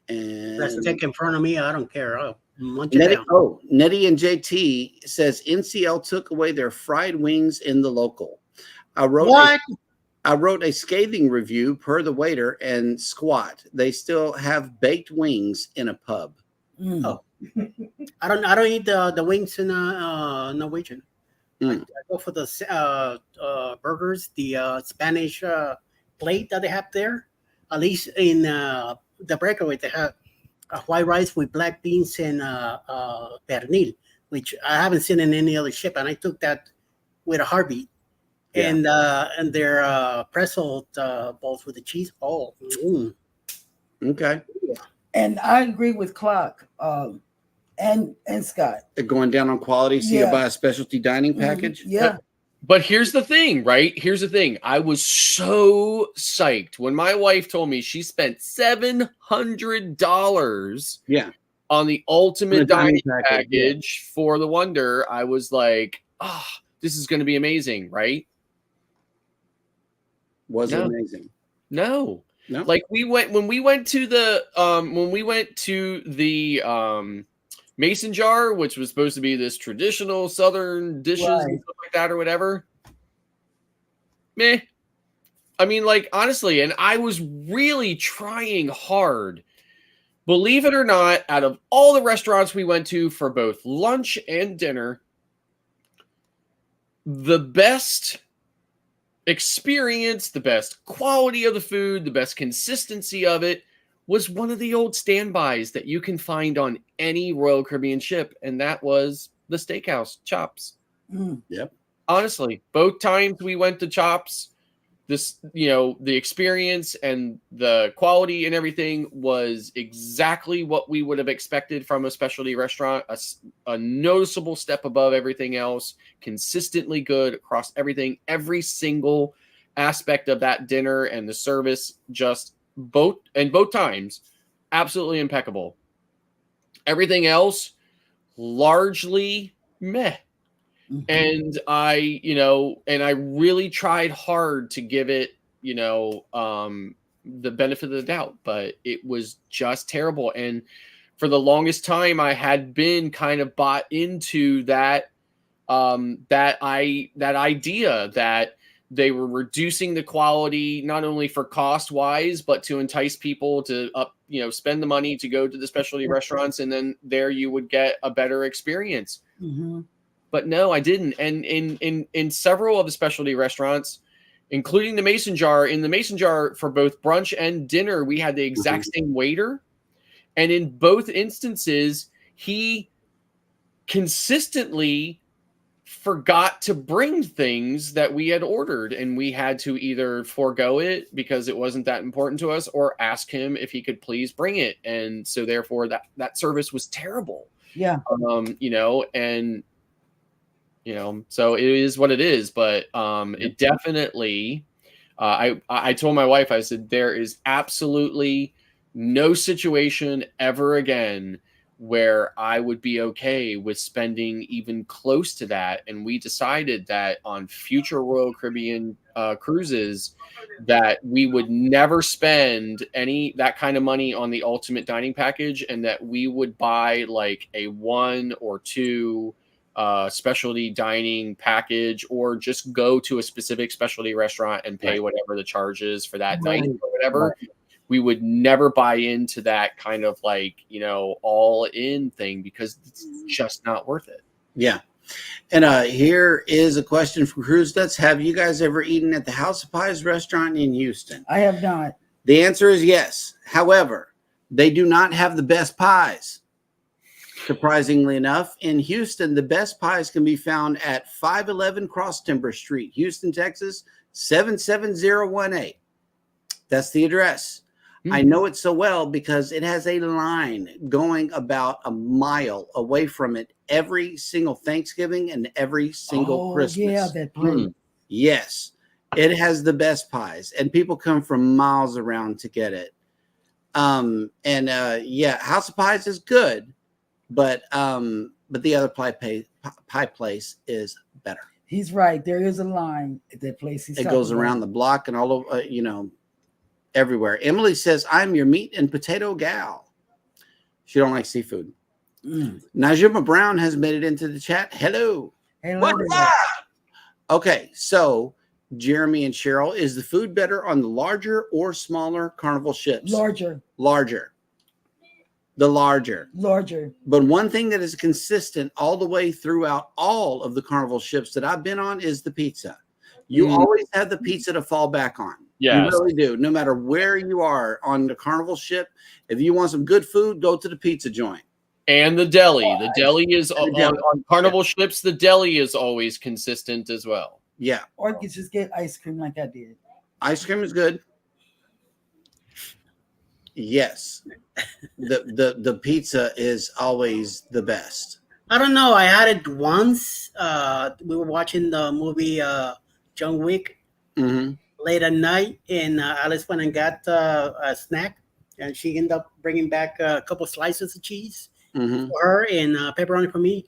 And Let's take in front of me. I don't care. I'll munch it down. Nettie and JT says NCL took away their fried wings in the local. I wrote a scathing review per the waiter and squat. They still have baked wings in a pub. Oh, I don't eat the wings in Norwegian. I go for the burgers, the Spanish plate that they have there. At least in the breakaway, they have white rice with black beans and pernil, which I haven't seen in any other ship. And I took that with a heartbeat. Yeah. And their pretzel balls with the cheese. Oh, okay. And I agree with Clark and Scott. They're going down on quality, so you buy a specialty dining package. Yeah. But here's the thing, right? Here's the thing. I was so psyched when my wife told me she spent $700 on the ultimate dining package for the Wonder. I was like, oh, this is going to be amazing, right? Was it amazing? No. Like when we went to the Mason jar, which was supposed to be this traditional Southern dishes and stuff like that or whatever. Meh. I mean, like, honestly, and I was really trying hard. Believe it or not, out of all the restaurants we went to for both lunch and dinner, the best experience, the best quality of the food, the best consistency of it was one of the old standbys that you can find on any Royal Caribbean ship, and that was the Steakhouse, Chops. Yep. Honestly, both times we went to Chops, the experience and the quality and everything was exactly what we would have expected from a specialty restaurant, a noticeable step above everything else, consistently good across everything, every single aspect of that dinner and the service, just both times, absolutely impeccable. Everything else, largely meh. And I really tried hard to give it, the benefit of the doubt, but it was just terrible. And for the longest time, I had been kind of bought into that idea that they were reducing the quality, not only for cost wise, but to entice people to spend the money to go to the specialty restaurants. And then there you would get a better experience. Mm-hmm. But no, I didn't. And in several of the specialty restaurants, including the Mason Jar, in the Mason Jar for both brunch and dinner, we had the exact same waiter. And in both instances, he consistently forgot to bring things that we had ordered, and we had to either forego it because it wasn't that important to us, or ask him if he could please bring it. And so therefore that service was terrible. Yeah. So it is what it is, but it definitely, I told my wife, I said, there is absolutely no situation ever again where I would be okay with spending even close to that. And we decided that on future Royal Caribbean cruises, that we would never spend that kind of money on the ultimate dining package, and that we would buy like a 1 or 2 specialty dining package, or just go to a specific specialty restaurant and pay whatever the charge is for that night or whatever. We would never buy into that kind of all in thing, because it's just not worth it. Yeah. And here is a question from Cruise Nuts. Have you guys ever eaten at the House of Pies restaurant in Houston? I have not. The answer is yes. However, they do not have the best pies. Surprisingly enough, in Houston, the best pies can be found at 511 Cross Timber Street, Houston, Texas, 77018. That's the address. I know it so well because it has a line going about a mile away from it every single Thanksgiving and every single Christmas. Yeah, that place. Yes, it has the best pies, and people come from miles around to get it. House of Pies is good, but the other pie place is better. He's right. There is a line at that place. It goes around the block and all over, everywhere. Emily says, "I'm your meat and potato gal." She don't like seafood. Najima Brown has made it into the chat. Hello. What's up? Okay, so Jeremy and Cheryl, is the food better on the larger or smaller Carnival ships? Larger. The larger. But one thing that is consistent all the way throughout all of the Carnival ships that I've been on is the pizza. You always have the pizza to fall back on. Yes. You really do. No matter where you are on the Carnival ship, if you want some good food, go to the pizza joint. And the deli. The deli is on Carnival ships. The deli is always consistent as well. Yeah. Or you could just get ice cream like I did. Ice cream is good. Yes. The pizza is always the best. I don't know. I had it once. We were watching the movie John Wick late at night, and Alice went and got a snack, and she ended up bringing back a couple slices of cheese for her and pepperoni for me.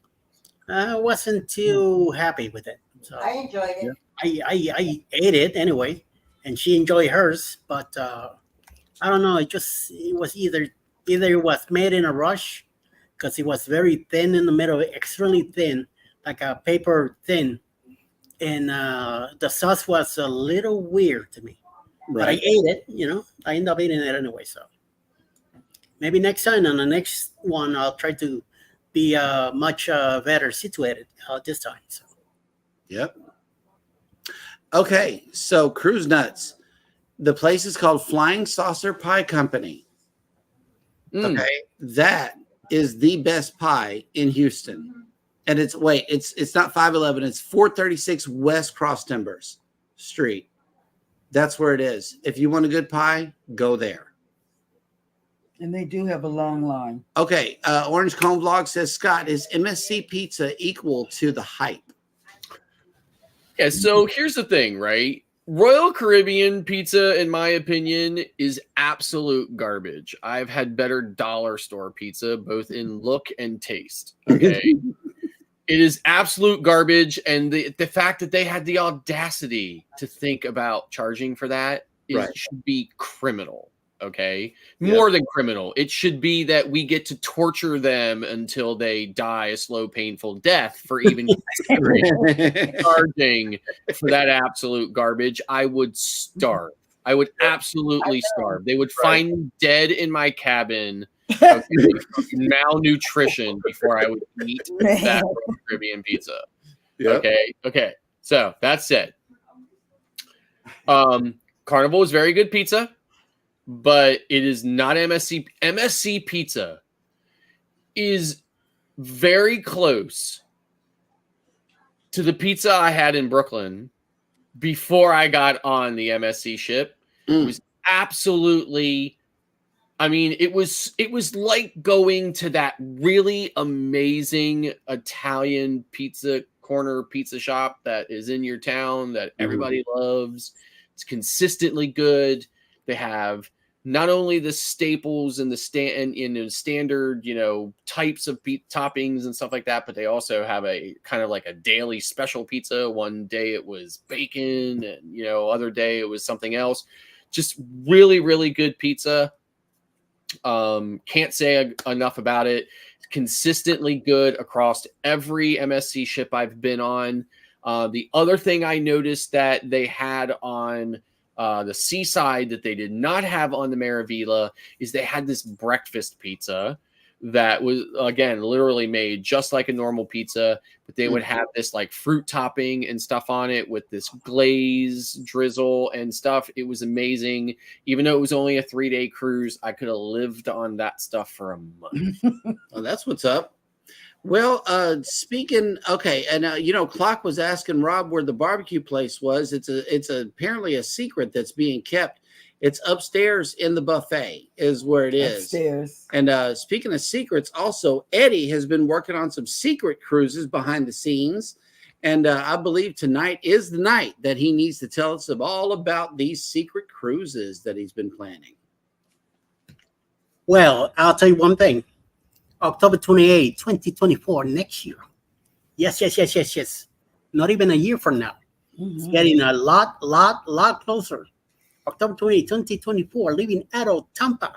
I wasn't too happy with it. So I enjoyed it. I ate it anyway, and she enjoyed hers. But I don't know. It was either it was made in a rush, because it was very thin in the middle, extremely thin, like a paper thin, and the sauce was a little weird to me. Right. But I ate it. I ended up eating it anyway. So maybe next time, on the next one, I'll try to be much better situated this time. So. Yep. Okay, so Cruise Nuts. The place is called Flying Saucer Pie Company. Okay, that is the best pie in Houston. And it's not 511, it's 436 West Cross Timbers Street. That's where it is. If you want a good pie, go there. And they do have a long line. Okay, Orange Cone Vlog says, Scott, is MSC pizza equal to the hype? Yeah, so here's the thing, right? Royal Caribbean pizza, in my opinion, is absolute garbage. I've had better dollar store pizza, both in look and taste. Okay. It is absolute garbage. And the fact that they had the audacity to think about charging for that should be criminal. Okay, more than criminal. It should be that we get to torture them until they die a slow, painful death for even charging for that absolute garbage. I would starve. I would absolutely starve. They would find me dead in my cabin of malnutrition before I would eat that Royal Caribbean pizza. Yep. Okay. So that said, Carnival is very good pizza, but it is not MSC. MSC pizza is very close to the pizza I had in Brooklyn before I got on the MSC ship. It was absolutely, I mean, it was like going to that really amazing Italian pizza corner pizza shop that is in your town that everybody loves. It's consistently good. They have not only the staples and the standard, types of toppings and stuff like that, but they also have a kind of like a daily special pizza. One day it was bacon, and other day it was something else. Just really, really good pizza. Can't say enough about it. Consistently good across every MSC ship I've been on. The other thing I noticed that they had on the Seaside that they did not have on the Meraviglia is they had this breakfast pizza that was, again, literally made just like a normal pizza, but they would have this like fruit topping and stuff on it with this glaze drizzle and stuff. It was amazing. Even though it was only a 3-day cruise, I could have lived on that stuff for a month. Well, that's what's up. Well, speaking, okay, and Clock was asking Rob where the barbecue place was. It's apparently a secret that's being kept. It's upstairs in the buffet is where it is. Upstairs. And speaking of secrets, also Eddie has been working on some secret cruises behind the scenes, and I believe tonight is the night that he needs to tell us all about these secret cruises that he's been planning. Well, I'll tell you one thing. October 28, 2024, next year. Yes. Not even a year from now. It's getting a lot closer. October 28, 2024, leaving Aro, Tampa,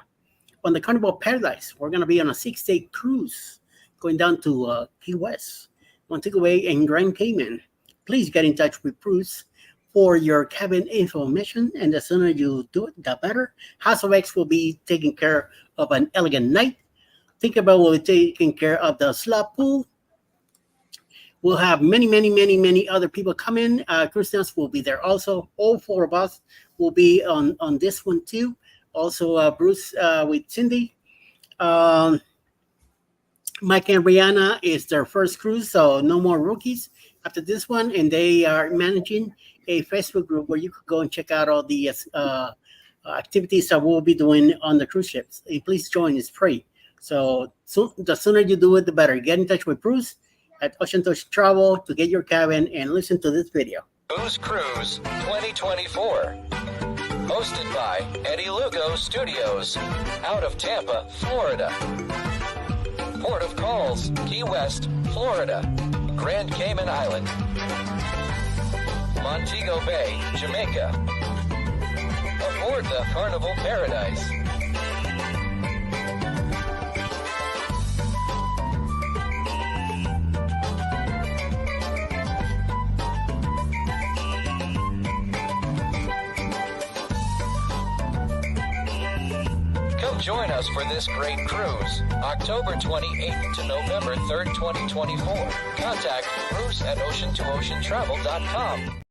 on the Carnival Paradise. We're going to be on a 6-day cruise going down to Key West, Montego Bay, and Grand Cayman. Please get in touch with Bruce for your cabin information, and the sooner you do it, the better. House of X will be taking care of an elegant night. Tinkerbell will be taking care of the slot pool. We'll have many other people come in. Christian will be there also. All 4 of us will be on this one too. Also, Bruce with Cindy. Mike and Rihanna is their first cruise, so no more rookies after this one. And they are managing a Facebook group where you could go and check out all the activities that we'll be doing on the cruise ships. Please join, it's free. So the sooner you do it, the better. Get in touch with Bruce at Ocean Touch Travel to get your cabin and listen to this video. Booze Cruise 2024. Hosted by Eddie Lugo Studios. Out of Tampa, Florida. Port of Calls, Key West, Florida. Grand Cayman Island. Montego Bay, Jamaica. Aboard the Carnival Paradise. Join us for this great cruise, October 28th to November 3rd, 2024. Contact Bruce at ocean2oceantravel.com.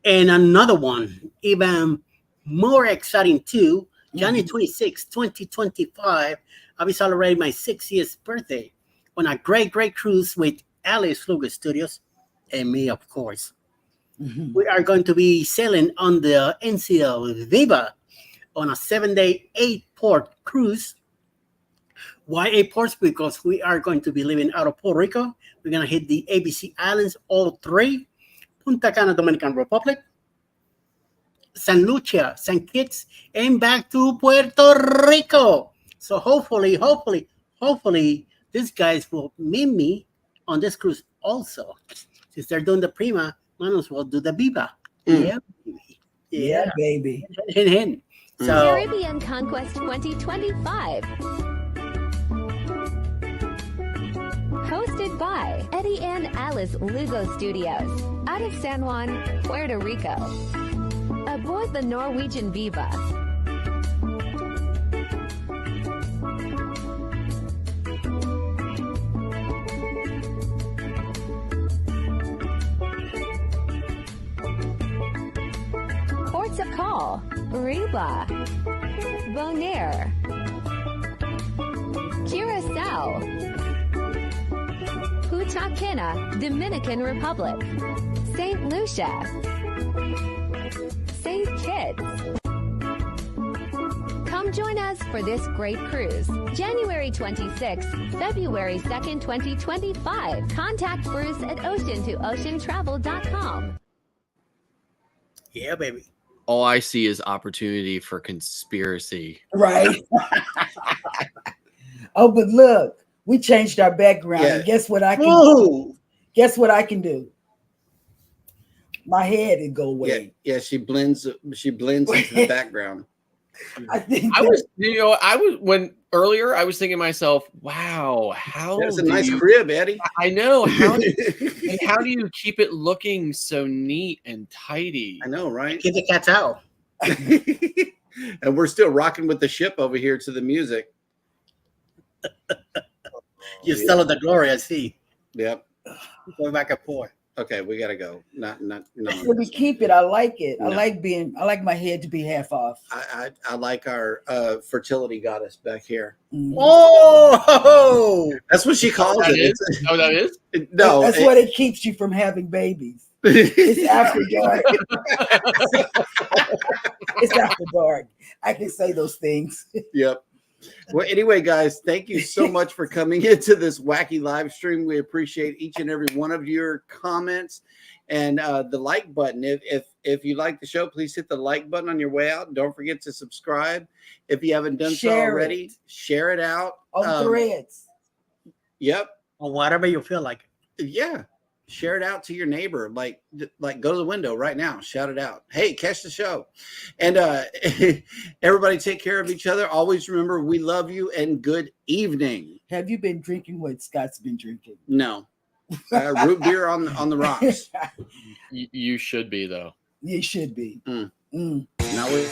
And another one, even more exciting too, January 26, 2025, I'll be celebrating my 60th birthday on a great cruise with Alice Lugo Studios and me, of course. We are going to be sailing on the NCL Viva on a 7-day, 8-port cruise. Why 8 ports? Because we are going to be leaving out of Puerto Rico. We're going to hit the ABC Islands, all 3, Punta Cana, Dominican Republic, San Lucia, St. Kitts, and back to Puerto Rico. So hopefully, these guys will meet me on this cruise also. Since they're doing the Prima, might as well do the Viva. Yeah, baby. Yeah, baby. Hint, hint. So Caribbean Conquest 2025. Hosted by Eddie and Alice Lugo Studios, out of San Juan, Puerto Rico. Aboard the Norwegian Viva. Ports of call: Reba, Bonaire, Curacao, Punta Cana, Dominican Republic, St. Lucia, St. Kitts. Come join us for this great cruise. January 26th, February 2nd, 2025. Contact Bruce at ocean2oceantravel.com. yeah, baby. All I see is opportunity for conspiracy. Right. Oh, but look, we changed our background. Yeah. And guess what I can do? Whoa. Guess what I can do? My head would go Yeah, away. yeah, she blends into the background. I think I was, when earlier I was thinking to myself, wow, how That's a do nice you- crib, Eddie. I know. How do you keep it looking so neat and tidy? I know, right? Keep the cats out. And we're still rocking with the ship over here to the music. You're still in the glory, I see. Yep. Going back and forth. Okay, we gotta go. No. so we keep it. I like it. No. I like my head to be half off. I like our fertility goddess back here. Mm. Oh, That's what she calls that it. is? Oh, that is? No, That's what it keeps you from having babies. It's after dark. It's after dark. I can say those things. Yep. Well, anyway, guys, thank you so much for coming into this wacky live stream. We appreciate each and every one of your comments and the like button. If you like the show, please hit the like button on your way out. Don't forget to subscribe. If you haven't done so Share already, it. share it out. On threads. Yep. or whatever you feel like. Yeah. Share it out to your neighbor. Like go to the window right now. Shout it out. Hey, catch the show. And everybody take care of each other. Always remember, we love you and good evening. Have you been drinking what Scott's been drinking? No. Root beer on the rocks. You should be, though. You should be. Mm. Mm. Now we